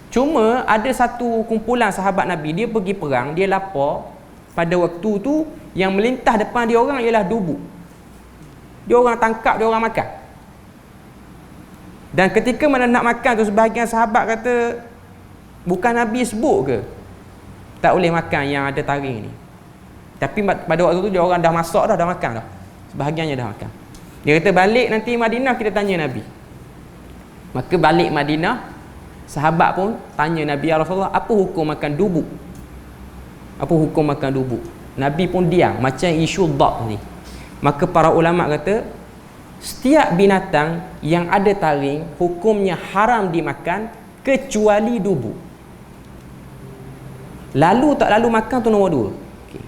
Cuma ada satu kumpulan sahabat Nabi, dia pergi perang, dia lapar. Pada waktu tu yang melintas depan dia orang ialah dubu. Dia orang tangkap, dia orang makan. Dan ketika mana nak makan tu, sebahagian sahabat kata, bukan Nabi sebut ke tak boleh makan yang ada taring ni? Tapi pada waktu tu dia orang dah masak dah makan dah. Sebahagiannya dah makan. Dia kata balik nanti Madinah kita tanya Nabi. Maka balik Madinah, sahabat pun tanya Nabi, ya Rasulullah, apa hukum makan dubu? Apa hukum makan dubu? Nabi pun diam macam isu dhab ni. Maka para ulama kata setiap binatang yang ada taring hukumnya haram dimakan kecuali dubu. Lalu tak lalu makan tu nombor 2. Okay.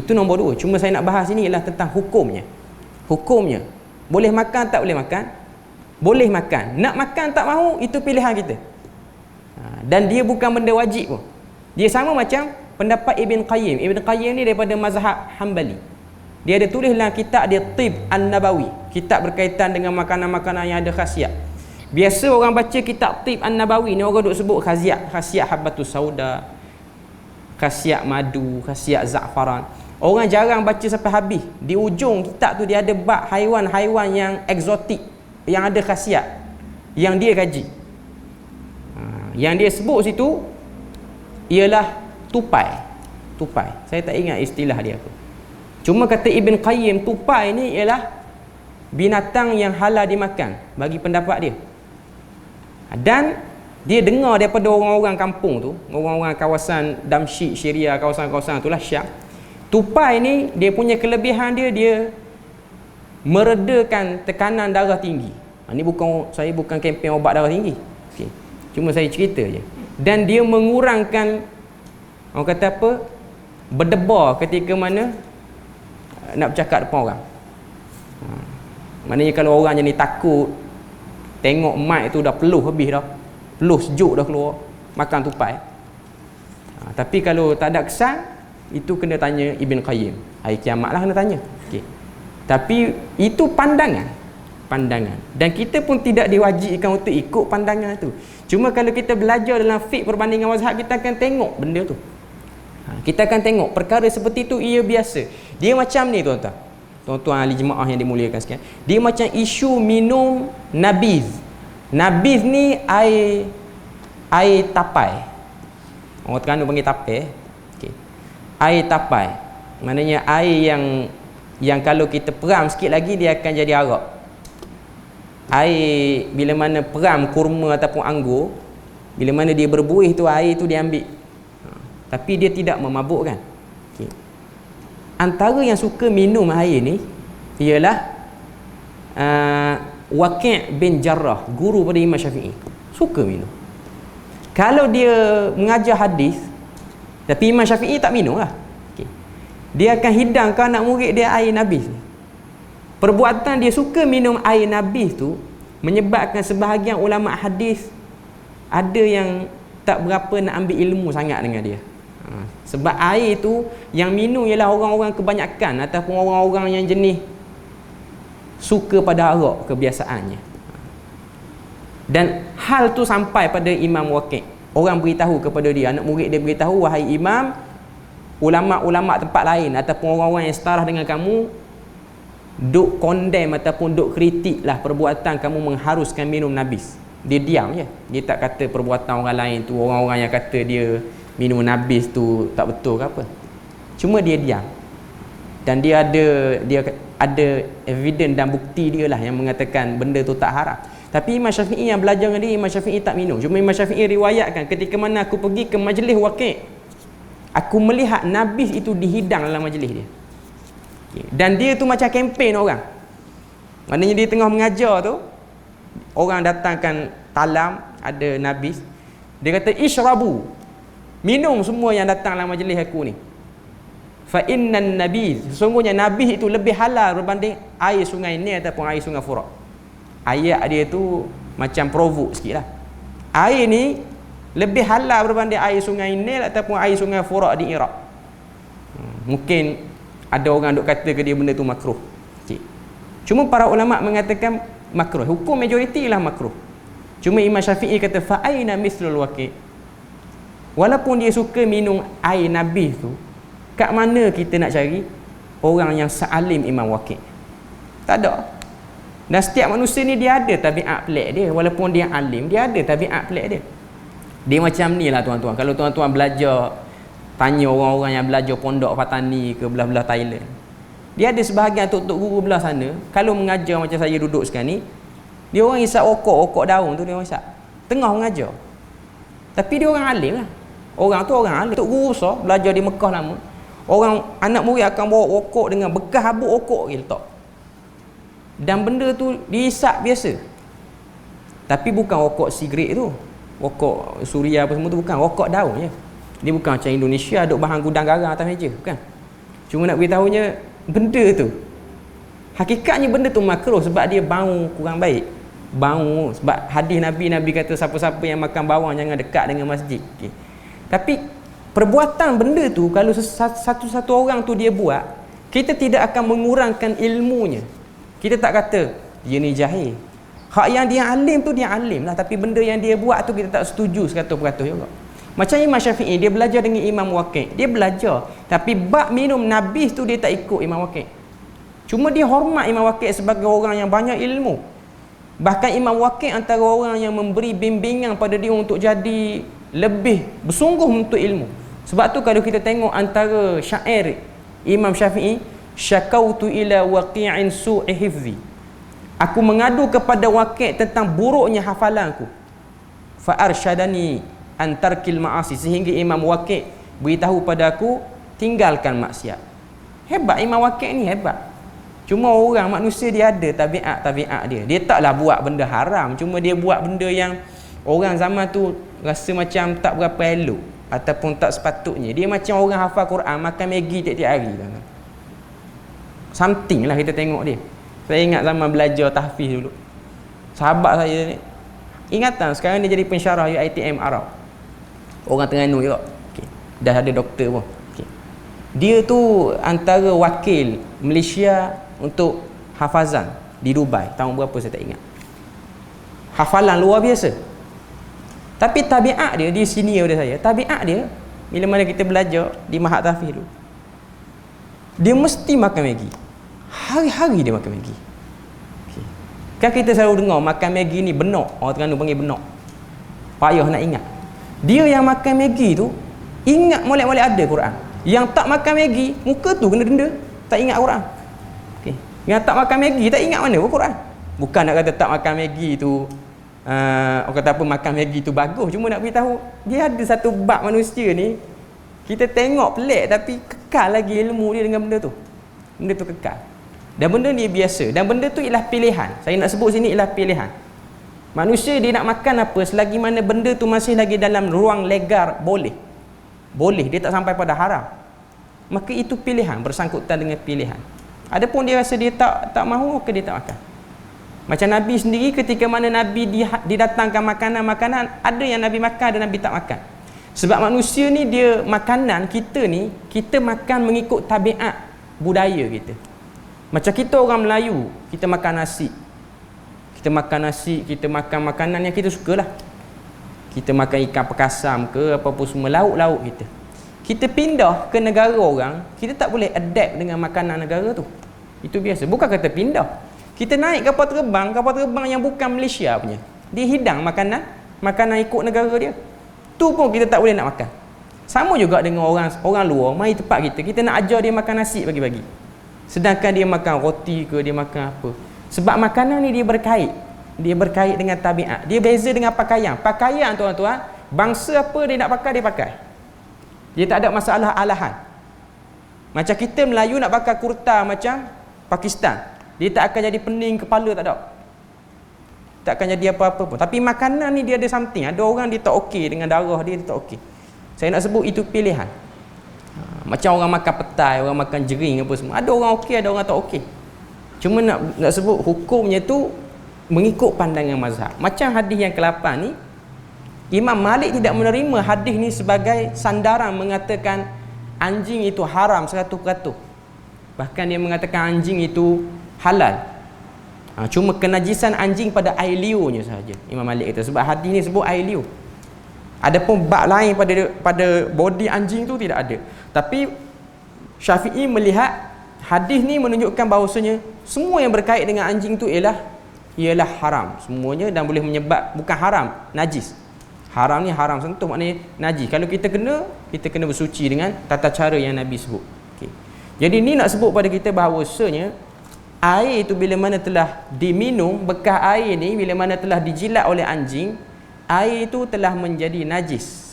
Itu nombor 2. Cuma saya nak bahas ini ialah tentang hukumnya. Hukumnya boleh makan tak boleh makan? Boleh makan. Nak makan tak mahu, itu pilihan kita. Dan dia bukan benda wajib pun. Dia sama macam pendapat Ibn Qayyim. Ibn Qayyim ni daripada mazhab Hanbali. Dia ada tulis dalam kitab dia Tib An-Nabawi, kitab berkaitan dengan makanan-makanan yang ada khasiat. Biasa orang baca kitab Tib An-Nabawi ni orang duk sebut khasiat habbatus sauda, khasiat madu, khasiat za'faran. Orang jarang baca sampai habis. Di ujung kitab tu dia ada bab haiwan-haiwan yang eksotik, yang ada khasiat, yang dia kaji. Yang dia sebut situ ialah tupai. Tupai. Saya tak ingat istilah dia apa. Cuma kata Ibn Qayyim, tupai ni ialah binatang yang halal dimakan bagi pendapat dia. Dan dia dengar daripada orang-orang kampung tu, orang-orang kawasan Damsyik, Syria, kawasan-kawasan itulah Syam. Tupai ni dia punya kelebihan dia meredakan tekanan darah tinggi. Ini saya bukan kempen obat darah tinggi. Okay. Cuma saya cerita je. Dan dia mengurangkan, orang kata apa, berdebar ketika mana nak bercakap depan orang. Maknanya kalau orang jadi takut tengok mic tu dah peluh habis dah, peluh sejuk dah keluar, makan tupai. Tapi kalau tak ada kesan, itu kena tanya Ibn Qayyim. Hari kiamat lah kena tanya. Okay. Tapi itu pandangan. Dan kita pun tidak diwajibkan untuk ikut pandangan tu. Cuma kalau kita belajar dalam fiqh perbandingan mazhab, kita akan tengok benda tu. Kita akan tengok perkara seperti itu ia biasa. Dia macam ni tuan-tuan. tuan-tuan ahli jemaah yang dimuliakan sekalian, dia macam isu minum nabiz. Nabiz ni air tapai. Orang Terengganu panggil tapai. Okey. Air tapai. Maknanya air yang kalau kita peram sikit lagi dia akan jadi arak. Air bila mana peram kurma ataupun anggur, bila mana dia berbuih tu, air tu dia ambil. Tapi dia tidak memabukkan. Okay. Antara yang suka minum air ni ialah Waqi' bin Jarrah, guru pada Imam Syafi'i. Suka minum. Kalau dia mengajar hadis, tapi Imam Syafi'i tak minum lah. Okay. Dia akan hidangkan anak murid dia air nabis. Perbuatan dia suka minum air nabis tu menyebabkan sebahagian ulama hadis ada yang tak berapa nak ambil ilmu sangat dengan dia. Sebab air tu yang minum ialah orang-orang kebanyakan ataupun orang-orang yang jenis suka pada arak kebiasaannya. Dan hal tu sampai pada Imam Waqi'. Orang beritahu kepada dia, anak murid dia beritahu, wahai Imam, ulama-ulama tempat lain ataupun orang-orang yang setara dengan kamu duk condemn ataupun duk kritik lah perbuatan kamu mengharuskan minum nabis. Dia diam je. Dia tak kata perbuatan orang lain tu, orang-orang yang kata dia minum nabis tu tak betul ke apa. Cuma dia diam. Dan dia ada evidence dan bukti dia lah yang mengatakan benda tu tak haram. Tapi Imam Syafi'i yang belajar dengan dia, Imam Syafi'i tak minum. Cuma Imam Syafi'i riwayatkan ketika mana aku pergi ke majlis Waqi', aku melihat nabis itu dihidang dalam majlis dia. Dan dia tu macam kempen orang. Maknanya dia tengah mengajar tu, orang datangkan talam, ada nabis. Dia kata, "Ishrabu." Minum semua yang datang dalam majlis aku ni. Fa innan nabiz, sesungguhnya nabis itu lebih halal berbanding air sungai Nil ataupun air sungai Furat. Ayat dia tu macam provoke sikit lah. Air ni lebih halal berbanding air sungai Nil ataupun air sungai Furat di Iraq. Mungkin ada orang duk kata ke dia benda tu makruh. Okay. Cuma para ulama mengatakan makruh. Hukum majoriti lah makruh. Cuma Imam Syafi'i kata fa aina mislul Waqi'. Walaupun dia suka minum air nabis tu, kat mana kita nak cari orang yang sealim Imam Waqi'? Tak ada. Dan setiap manusia ni dia ada tabiat pelik dia. Walaupun dia alim, dia ada tabiat pelik dia. Dia macam ni lah tuan-tuan. Kalau tuan-tuan belajar, tanya orang-orang yang belajar pondok Patani ke belah-belah Thailand, dia ada sebahagian tok-tok guru belah sana, kalau mengajar macam saya duduk sekarang ni, dia orang isap okok daun tu, dia orang isap tengah mengajar. Tapi dia orang alim lah. Orang tu orang alim, tok guru besar, belajar di Mekah lama. Orang anak murid akan bawa okok dengan bekas habuk okok dia letak. Dan benda tu diisap biasa. Tapi bukan okok sigaret tu, okok suria apa semua tu, bukan, okok daun je. Dia bukan macam Indonesia duk bahan gudang garang atas meja, bukan. Cuma nak beritahunya benda tu, hakikatnya benda tu makruh sebab dia bau kurang baik. Bau sebab hadis Nabi kata siapa-siapa yang makan bawang jangan dekat dengan masjid. Okay. Tapi perbuatan benda tu kalau satu-satu orang tu dia buat, kita tidak akan mengurangkan ilmunya. Kita tak kata dia ni jahil. Hak yang dia alim tu dia alim lah, tapi benda yang dia buat tu kita tak setuju 100% juga. Macam Imam Syafi'i, dia belajar dengan Imam Waqi'. Dia belajar, tapi bab minum nabis tu dia tak ikut Imam Waqi'. Cuma dia hormat Imam Waqi' sebagai orang yang banyak ilmu. Bahkan Imam Waqi' antara orang yang memberi bimbingan pada dia untuk jadi lebih bersungguh untuk ilmu. Sebab tu kalau kita tengok antara syair Imam Syafi'i, syakautu ila waqi'in su'i hifzi. Aku mengadu kepada Waqi' tentang buruknya hafalanku. Fa arsyadani antarkil ma'asi, sehingga Imam Waqi' beritahu pada aku tinggalkan maksiat. Hebat Imam Waqi' ni, hebat. Cuma orang manusia dia ada tabiat dia. Dia taklah buat benda haram, cuma dia buat benda yang orang zaman tu rasa macam tak berapa elok ataupun tak sepatutnya. Dia macam orang hafal Quran makan Maggi tiap-tiap hari. Something lah kita tengok dia. Saya ingat zaman belajar tahfiz dulu, sahabat saya ni, ingatan sekarang dia jadi pensyarah UiTM Arab, orang Terengganu juga. Okay. Dah ada doktor pun. Okay. Dia tu antara wakil Malaysia untuk hafazan di Dubai. Tahun berapa saya tak ingat. Hafalan luar biasa. Tapi tabiat dia, di sini pada saya, tabiat dia bila mana kita belajar di Mahat Tahfiz dulu, dia mesti makan Maggi. Hari-hari dia makan Maggi. Okay. Kan kita selalu dengar makan Maggi ni benak. Orang Terengganu panggil benak. Payah nak ingat. Dia yang makan Maggi tu ingat molek-molek ada Quran. Yang tak makan Maggi, muka tu kena denda. Tak ingat Quran. Okay. Yang tak makan Maggi tak ingat mana pun Quran. Bukan nak kata tak makan Maggi tu orang kata apa makan Maggi tu bagus. Cuma nak beritahu dia ada satu bab manusia ni kita tengok pelik tapi kekal lagi ilmu dia dengan benda tu. Benda tu kekal. Dan benda ni biasa. Dan benda tu ialah pilihan. Saya nak sebut sini ialah pilihan. Manusia dia nak makan apa selagi mana benda tu masih lagi dalam ruang legar boleh. Boleh, dia tak sampai pada haram. Maka itu pilihan, bersangkutan dengan pilihan. Adapun dia rasa dia tak mahu, maka dia tak makan. Macam Nabi sendiri ketika mana Nabi didatangkan makanan-makanan, ada yang Nabi makan, ada Nabi tak makan. Sebab manusia ni dia makanan kita ni, kita makan mengikut tabiat budaya kita. Macam kita orang Melayu, kita makan nasi. Kita makan nasi, kita makan makanan yang kita sukalah. Kita makan ikan perkasam ke apa-apa semua, lauk-lauk kita. Kita pindah ke negara orang, kita tak boleh adapt dengan makanan negara tu. Itu biasa. Bukan kata pindah. Kita naik kapal terbang yang bukan Malaysia punya. Dia hidang makanan ikut negara dia. Tu pun kita tak boleh nak makan. Sama juga dengan orang luar, mai tempat kita nak ajar dia makan nasi bagi-bagi. Sedangkan dia makan roti ke, dia makan apa. Sebab makanan ni dia berkait. Dia berkait dengan tabiat. Dia beza dengan pakaian. Pakaian tuan-tuan, bangsa apa dia nak pakai, dia pakai. Dia tak ada masalah alahan. Macam kita Melayu nak pakai kurta macam Pakistan. Dia tak akan jadi pening kepala, tak ada. Tak akan jadi apa-apa pun. Tapi makanan ni dia ada something. Ada orang dia tak okey dengan darah dia tak okey. Saya nak sebut itu pilihan. Macam orang makan petai, orang makan jering apa semua. Ada orang okey, ada orang tak okey. Cuma nak sebut hukumnya tu mengikut pandangan mazhab. Macam hadis yang ke-8 ni, Imam Malik tidak menerima hadis ni sebagai sandaran mengatakan anjing itu haram 100%. Bahkan dia mengatakan anjing itu halal. Cuma kenajisan anjing pada air liurnya sahaja. Imam Malik kata sebab hadis ni sebut air liur. Adapun bab lain pada body anjing tu tidak ada. Tapi Syafi'i melihat hadis ni menunjukkan bahawasanya semua yang berkait dengan anjing tu ialah haram semuanya dan boleh menyebab bukan haram, najis. Haram ni haram sentuh, maknanya najis. Kalau kita kena bersuci dengan tata cara yang Nabi sebut. Okay. Jadi ni nak sebut pada kita bahawasanya air itu bila mana telah diminum, bekas air ni bila mana telah dijilat oleh anjing, air itu telah menjadi najis.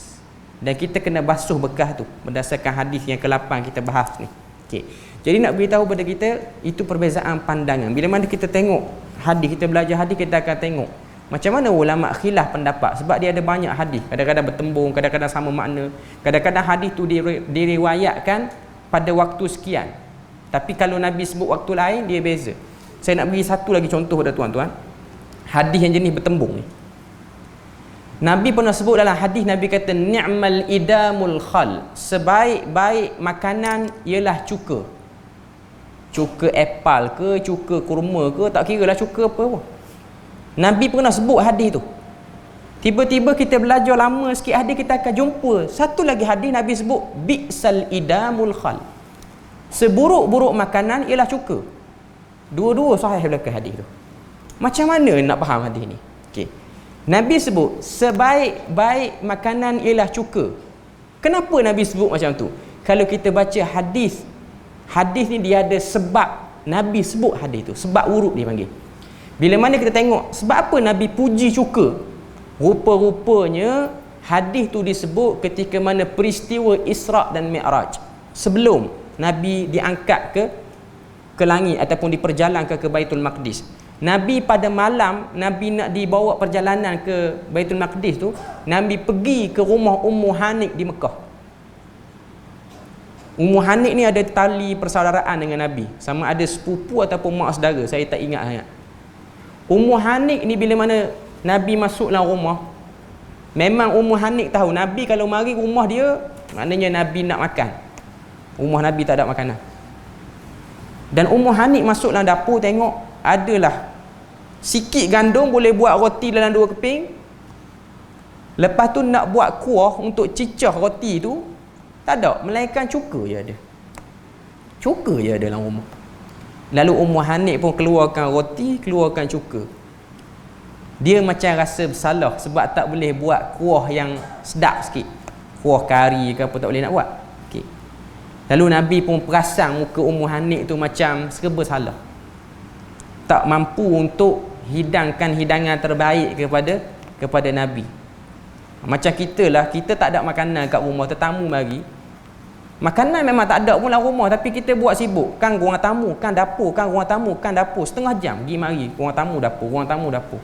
Dan kita kena basuh bekas tu berdasarkan hadis yang ke-8 kita bahas ni. Okay. Jadi nak beritahu pada kita itu perbezaan pandangan. Bila mana kita tengok hadis, kita belajar hadis, kita akan tengok macam mana ulama khilaf pendapat. Sebab dia ada banyak hadis, kadang-kadang bertembung, kadang-kadang sama makna, kadang-kadang hadis tu diriwayatkan pada waktu sekian, tapi kalau Nabi sebut waktu lain dia beza. Saya nak bagi satu lagi contoh pada tuan-tuan hadis yang jenis bertembung ni. Nabi pernah sebut dalam hadis, Nabi kata ni'mal idamul khal, sebaik-baik makanan ialah cuka. Cuka apple ke, cuka kurma ke, tak kira lah cuka apa pun. Nabi pernah sebut hadis tu. Tiba-tiba kita belajar lama sikit hadis, kita akan jumpa satu lagi hadis Nabi sebut bi'sal idamul khal, seburuk-buruk makanan ialah cuka. Dua-dua sahih belakang hadis tu. Macam mana nak faham hadis ni? Okey. Nabi sebut sebaik-baik makanan ialah cuka. Kenapa Nabi sebut macam tu? Kalau kita baca hadis ni dia ada sebab Nabi sebut hadis tu, sebab wurud dia panggil. Bila mana kita tengok sebab apa Nabi puji cuka, rupa-rupanya hadis tu disebut ketika mana peristiwa Isra' dan Mi'raj, sebelum Nabi diangkat ke langit ataupun diperjalankan ke Baitul Maqdis. Nabi pada malam Nabi nak dibawa perjalanan ke Baitul Maqdis tu, Nabi pergi ke rumah Ummu Hanik di Mekah. Ummu Hanik ni ada tali persaudaraan dengan Nabi, sama ada sepupu ataupun mak saudara, saya tak ingat sangat. Ummu Hanik ni bila mana Nabi masuk dalam rumah, memang Ummu Hanik tahu Nabi kalau mari rumah dia, maknanya Nabi nak makan. Rumah Nabi tak ada makanan. Dan Ummu Hanik masuk dalam dapur, tengok adalah sikit gandum boleh buat roti dalam 2 keping. Lepas tu nak buat kuah untuk cicah roti tu tak ada, melainkan cuka je ada. Cuka je ada dalam rumah. Lalu Ummu Hani pun keluarkan roti, keluarkan cuka. Dia macam rasa bersalah sebab tak boleh buat kuah yang sedap sikit. Kuah kari ke apa tak boleh nak buat. Okay. Lalu Nabi pun perasan muka Ummu Hani tu macam serba salah. Tak mampu untuk hidangkan hidangan terbaik kepada Nabi. Macam kita lah, kita tak ada makanan kat rumah, tetamu mari. Makanan memang tak ada pun dalam rumah, tapi kita buat sibuk. Kan ruang tamu, kan dapur, kan ruang tamu, kan dapur. Setengah jam pergi mari, ruang tamu dapur, ruang tamu dapur.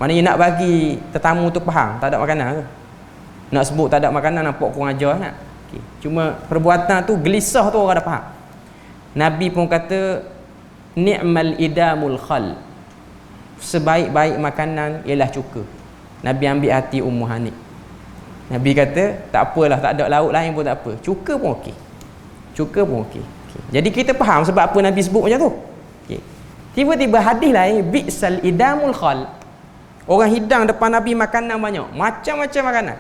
Maknanya nak bagi tetamu tu faham, tak ada makanan ke? Nak sebut tak ada makanan, nampak kurang ajar nak. Okay. Cuma perbuatan tu, gelisah tu orang dah faham. Nabi pun kata, ni'mal idamul khal. Sebaik-baik makanan ialah cuka. Nabi ambil hati Ummu Hani. Nabi kata, tak apalah, tak ada lauk lain pun tak apa. Cuka pun okey. Cuka pun okey. Okay. Jadi kita faham sebab apa Nabi sebut macam tu. Okay. Tiba-tiba hadis lain, bi'sal idamul khal. Orang hidang depan Nabi makanan banyak. Macam-macam makanan.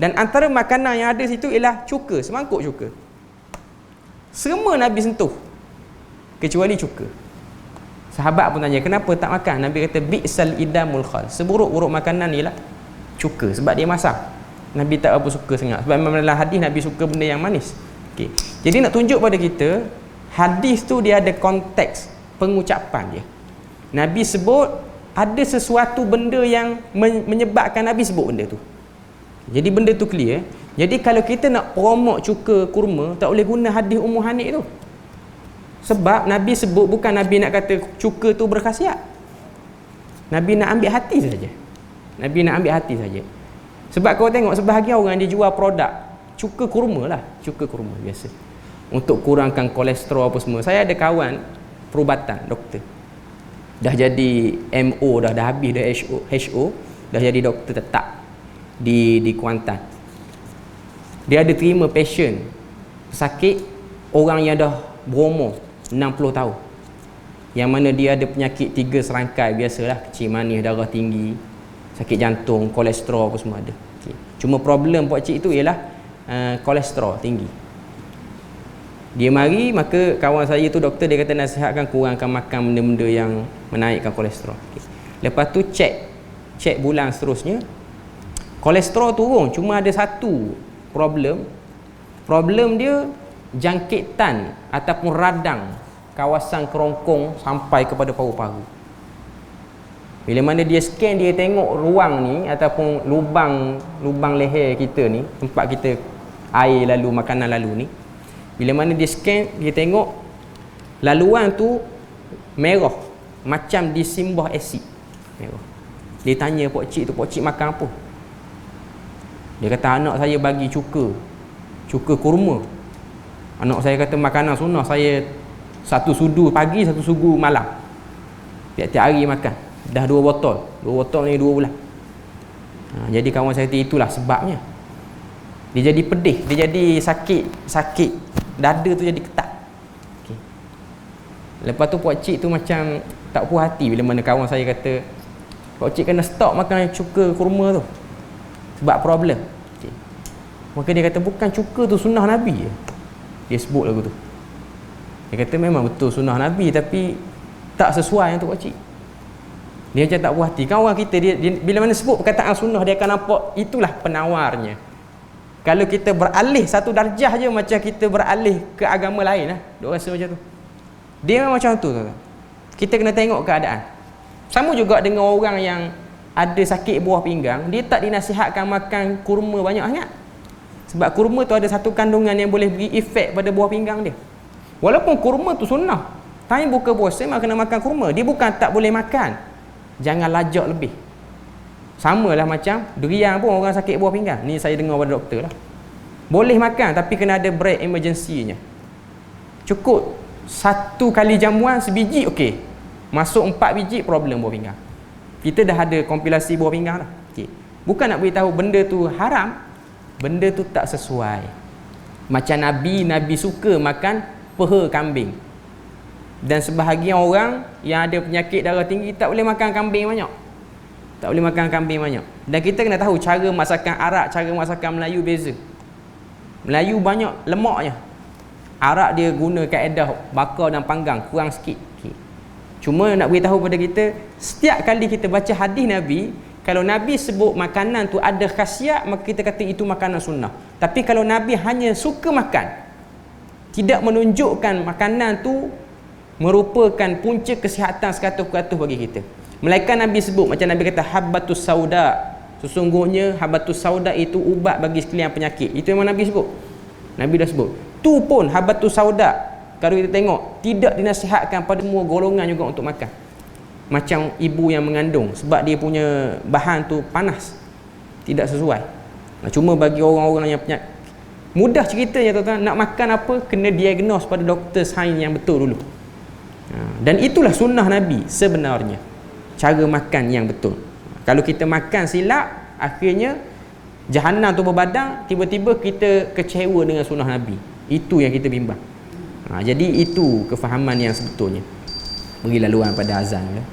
Dan antara makanan yang ada situ ialah cuka. Semangkuk cuka. Semua Nabi sentuh. Kecuali cuka. Sahabat pun tanya, kenapa tak makan? Nabi kata, bi'sal idamul khal. Seburuk-buruk makanan ialah cuka. Sebab dia masak. Nabi tak apa suka sangat. Sebab memang dalam hadis Nabi suka benda yang manis. Okay. Jadi nak tunjuk pada kita, hadis tu dia ada konteks pengucapan dia. Nabi sebut ada sesuatu benda yang menyebabkan Nabi sebut benda tu. Jadi benda tu clear. Jadi kalau kita nak promote cuka kurma, tak boleh guna hadis Ummu Hani tu. Sebab Nabi sebut, bukan Nabi nak kata cuka tu berkhasiat. Nabi nak ambil hati saja. Nabi nak ambil hati saja. Sebab kau tengok sebahagian orang dia jual produk cuka kurma lah, cuka kurma biasa. Untuk kurangkan kolesterol apa semua. Saya ada kawan perubatan, doktor. Dah jadi MO dah habis dah HO, dah jadi doktor tetap di Kuantan. Dia ada terima pasien sakit, orang yang dah berumur 60 tahun. Yang mana dia ada penyakit 3 serangkai biasalah, kecil manis, darah tinggi, sakit jantung, kolesterol apa semua ada. Okay. Cuma problem pak cik itu ialah kolesterol tinggi. Dia mari, maka kawan saya tu doktor, dia kata nasihatkan kurangkan makan benda-benda yang menaikkan kolesterol. Okay. Lepas tu cek bulan seterusnya, kolesterol turun, cuma ada satu problem. Problem dia jangkitan ataupun radang kawasan kerongkong sampai kepada paru-paru. Bila mana dia scan, dia tengok ruang ni ataupun lubang leher kita ni, tempat kita air lalu, makanan lalu ni. Bila mana dia scan, dia tengok laluan tu merah, macam disimbah asid merah. Dia tanya pak cik tu, pak cik makan apa? Dia kata, anak saya bagi cuka kurma. Anak saya kata makanan sunnah, saya satu sudu pagi, satu sudu malam, tiap-tiap hari makan. Dah 2 botol ni 2 bulan. Jadi kawan saya kata, itulah sebabnya. Dia jadi pedih, dia jadi sakit dada tu jadi ketat. Okay. Lepas tu pak cik tu macam tak puas hati bila mana kawan saya kata, pak cik kena stop makan cuka kurma tu sebab problem. Okay. Maka dia kata, bukan cuka tu sunnah Nabi je. Dia sebut lagu tu. Dia kata memang betul sunnah Nabi, tapi tak sesuai untuk pak cik. Dia macam tak puas hati. Kan orang kita, dia bila mana sebut perkataan sunnah, dia akan nampak itulah penawarnya. Kalau kita beralih satu darjah je, macam kita beralih ke agama lain lah. Dia rasa macam tu. Dia memang macam tu. Kita kena tengok keadaan. Sama juga dengan orang yang ada sakit buah pinggang, dia tak dinasihatkan makan kurma banyak sangat. Sebab kurma tu ada satu kandungan yang boleh beri efek pada buah pinggang dia. Walaupun kurma tu sunnah, time buka puasa memang kena makan kurma. Dia bukan tak boleh makan, jangan lajak lebih. Sama lah macam durian pun orang sakit buah pinggang. Ni saya dengar pada doktor lah. Boleh makan, tapi kena ada break emergency-nya. Cukup 1 kali jamuan sebiji, okey. Masuk 4 biji, problem buah pinggang. Kita dah ada kompilasi buah pinggang lah. Okay. Bukan nak beritahu benda tu haram, benda tu tak sesuai. Macam Nabi suka makan peha kambing. Dan sebahagian orang yang ada penyakit darah tinggi tak boleh makan kambing banyak. Tak boleh makan kambing banyak. Dan kita kena tahu cara masakan Arab, cara masakan Melayu beza. Melayu banyak lemaknya. Arab dia guna kaedah bakar dan panggang, kurang sikit. Okay. Cuma nak beritahu pada kita, setiap kali kita baca hadis Nabi, kalau Nabi sebut makanan tu ada khasiat, maka kita kata itu makanan sunnah. Tapi kalau Nabi hanya suka makan, tidak menunjukkan makanan tu merupakan punca kesihatan 100% bagi kita. Melainkan Nabi sebut, macam Nabi kata habbatus sauda, sesungguhnya habbatus sauda itu ubat bagi sekalian penyakit. Itu memang Nabi sebut. Nabi dah sebut. Tu pun habbatus sauda, kalau kita tengok, tidak dinasihatkan pada semua golongan juga untuk makan. Macam ibu yang mengandung, sebab dia punya bahan tu panas, tidak sesuai. Cuma bagi orang-orang yang penyakit, mudah ceritanya tuan-tuan, nak makan apa kena diagnose pada doktor sains yang betul dulu. Dan itulah sunnah Nabi sebenarnya, cara makan yang betul. Kalau kita makan silap, akhirnya Jahannam tu berbadang, tiba-tiba kita kecewa dengan sunnah Nabi. Itu yang kita bimbang. Jadi itu kefahaman yang sebetulnya. Beri laluan pada azan ya.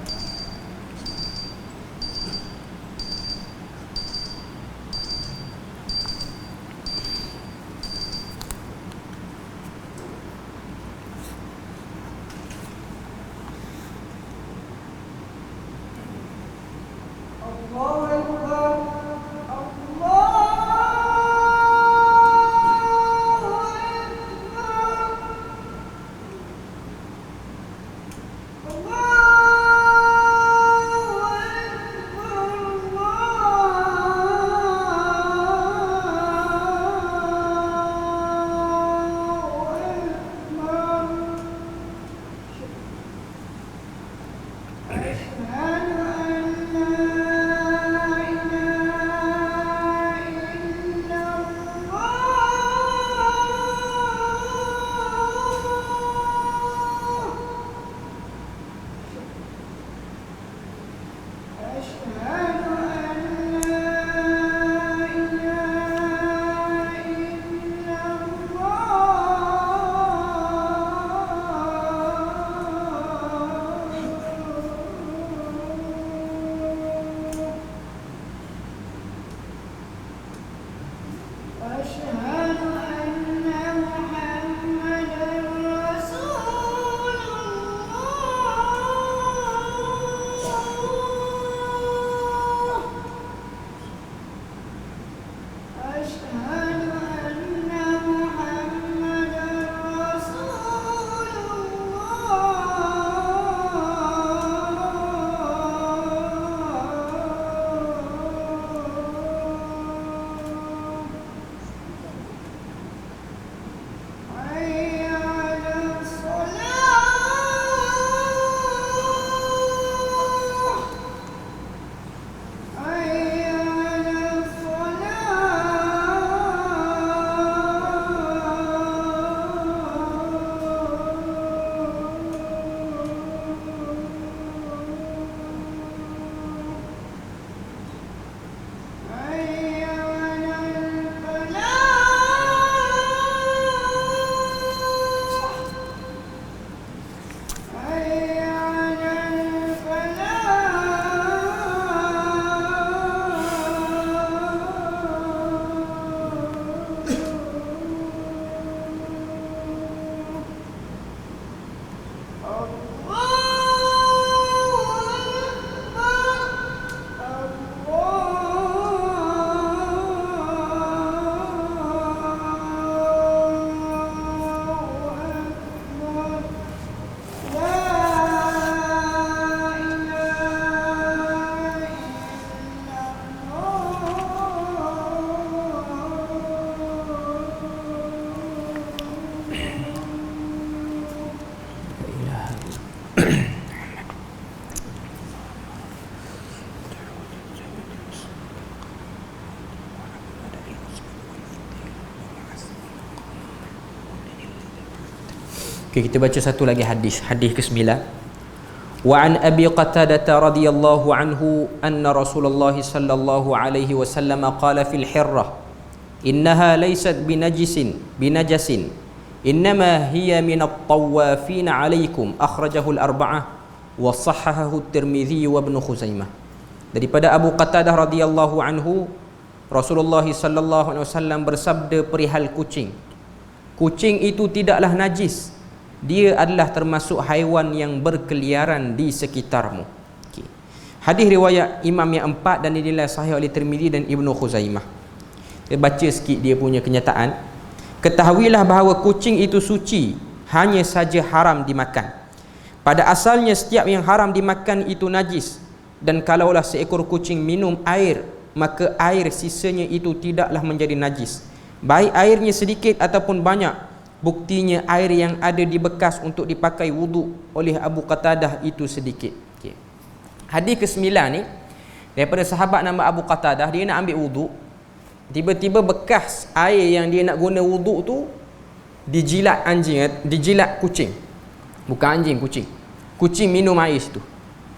Okay, kita baca satu lagi hadis ke-9. Wa an Abi Qatadah radhiyallahu anhu anna Rasulullah sallallahu alaihi wasallam qala fil hirrah innaha laysat binajasin innama hiya min at-tawafin alaikum akhrajahu al-arba'ah wa sahhahahu at-Tirmidzi wa Ibnu Khuzaimah. Daripada Abu Qatadah radhiyallahu anhu, Rasulullah sallallahu alaihi wasallam bersabda perihal kucing, kucing itu tidaklah najis. Dia adalah termasuk haiwan yang berkeliaran di sekitarmu. Okay. Hadis riwayat Imam yang 4 dan dinilai sahih oleh Tirmizi dan Ibnu Khuzaimah. Kita baca sikit dia punya kenyataan. Ketahuilah bahawa kucing itu suci, hanya saja haram dimakan. Pada asalnya setiap yang haram dimakan itu najis, dan kalaulah seekor kucing minum air, maka air sisanya itu tidaklah menjadi najis, baik airnya sedikit ataupun banyak. Buktinya air yang ada di bekas untuk dipakai wuduk oleh Abu Qatadah itu sedikit. Okay. Hadis ke-9 ni daripada sahabat nama Abu Qatadah. Dia nak ambil wuduk, tiba-tiba bekas air yang dia nak guna wuduk tu dijilat anjing, dijilat kucing. Bukan anjing, kucing. Kucing minum air situ.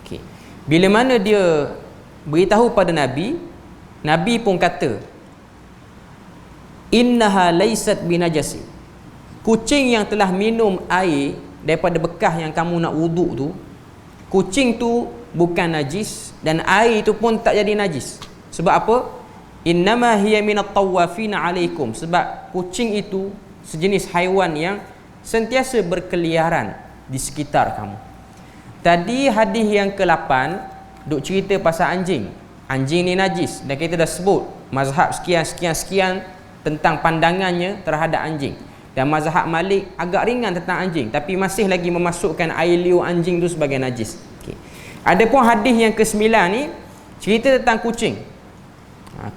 Okay. Bila mana dia beritahu pada Nabi, Nabi pun kata, innaha laysat binajasi. Kucing yang telah minum air daripada bekas yang kamu nak wuduk tu, kucing tu bukan najis, dan air itu pun tak jadi najis. Sebab apa? Innama hiya minat tawafina alaikum. Sebab kucing itu sejenis haiwan yang sentiasa berkeliaran di sekitar kamu. Tadi hadis yang ke-8 duk cerita pasal anjing. Anjing ni najis, dan kita dah sebut mazhab sekian tentang pandangannya terhadap anjing. Dan mazhab Malik agak ringan tentang anjing, tapi masih lagi memasukkan air liur anjing tu sebagai najis. Okay. Adapun hadis yang ke-9 ni cerita tentang kucing.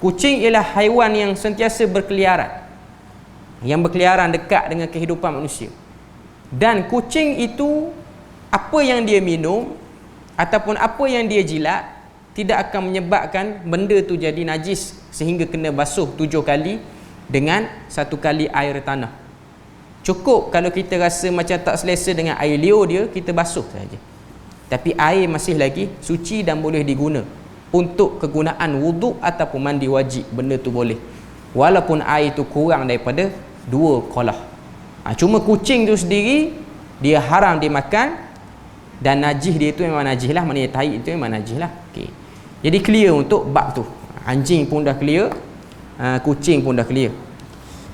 Kucing ialah haiwan yang sentiasa berkeliaran, yang berkeliaran dekat dengan kehidupan manusia. Dan kucing itu, apa yang dia minum ataupun apa yang dia jilat tidak akan menyebabkan benda tu jadi najis sehingga kena basuh 7 kali dengan 1 kali air tanah. Cukup kalau kita rasa macam tak selesa dengan air liur dia, kita basuh saja. Tapi air masih lagi suci dan boleh diguna untuk kegunaan wuduk ataupun mandi wajib. Benda tu boleh, walaupun air tu kurang daripada 2 kolah. Cuma kucing tu sendiri dia haram dimakan, dan najis dia tu memang najis lah. Maknanya tahi itu memang najis lah. Okay. Jadi clear untuk bab tu. Anjing pun dah clear, kucing pun dah clear.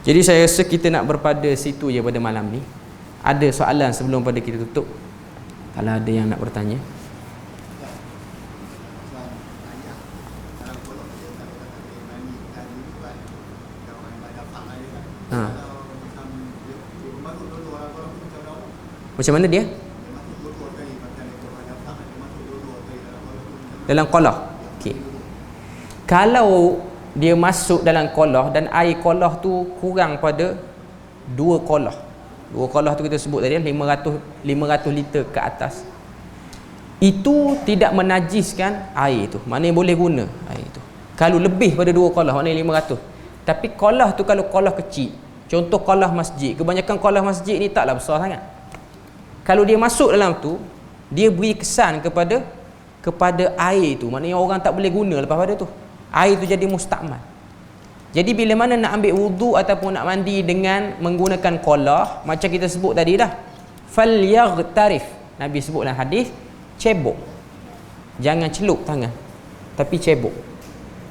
Jadi saya rasa kita nak berpada situ je pada malam ni. Ada soalan sebelum pada kita tutup? Kalau ada yang nak bertanya. Macam mana dia? Dalam kolah. Okey. Kalau dia masuk dalam kolah dan air kolah tu kurang pada 2 kolah. 2 kolah tu kita sebut tadi 500 liter ke atas. Itu tidak menajiskan air tu. Maknanya boleh guna air tu. Kalau lebih pada 2 kolah, maknanya 500. Tapi kolah tu kalau kolah kecil, contoh kolah masjid, kebanyakan kolah masjid ni taklah besar sangat. Kalau dia masuk dalam tu, dia beri kesan kepada air tu. Maknanya orang tak boleh guna lepas pada tu. Air tu jadi mustakmal. Jadi bila mana nak ambil wuduk ataupun nak mandi dengan menggunakan kolah, macam kita sebut tadi dah, falyaghtarif. Nabi sebut dalam hadis, cebok. Jangan celup tangan, tapi cebok.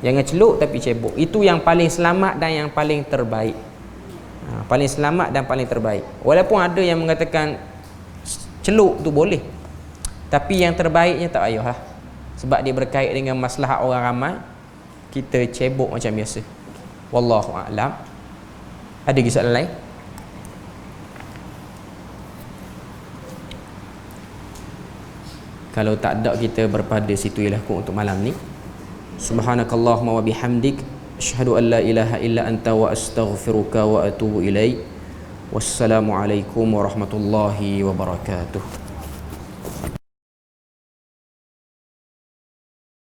Jangan celup tapi cebok. Itu yang paling selamat dan yang paling terbaik. Paling selamat dan paling terbaik. Walaupun ada yang mengatakan celup tu boleh, tapi yang terbaiknya tak payahlah. Sebab dia berkait dengan maslahat orang ramai. Kita cebok macam biasa. Wallahu a'lam. Ada lagi soalan lain? Kalau tak ada, kita berpada situ ialah untuk malam ni. Subhanakallahumma wa bihamdik, asyhadu an la ilaha illa anta wa astaghfiruka wa atubu ilaik. Wassalamualaikum warahmatullahi wabarakatuh.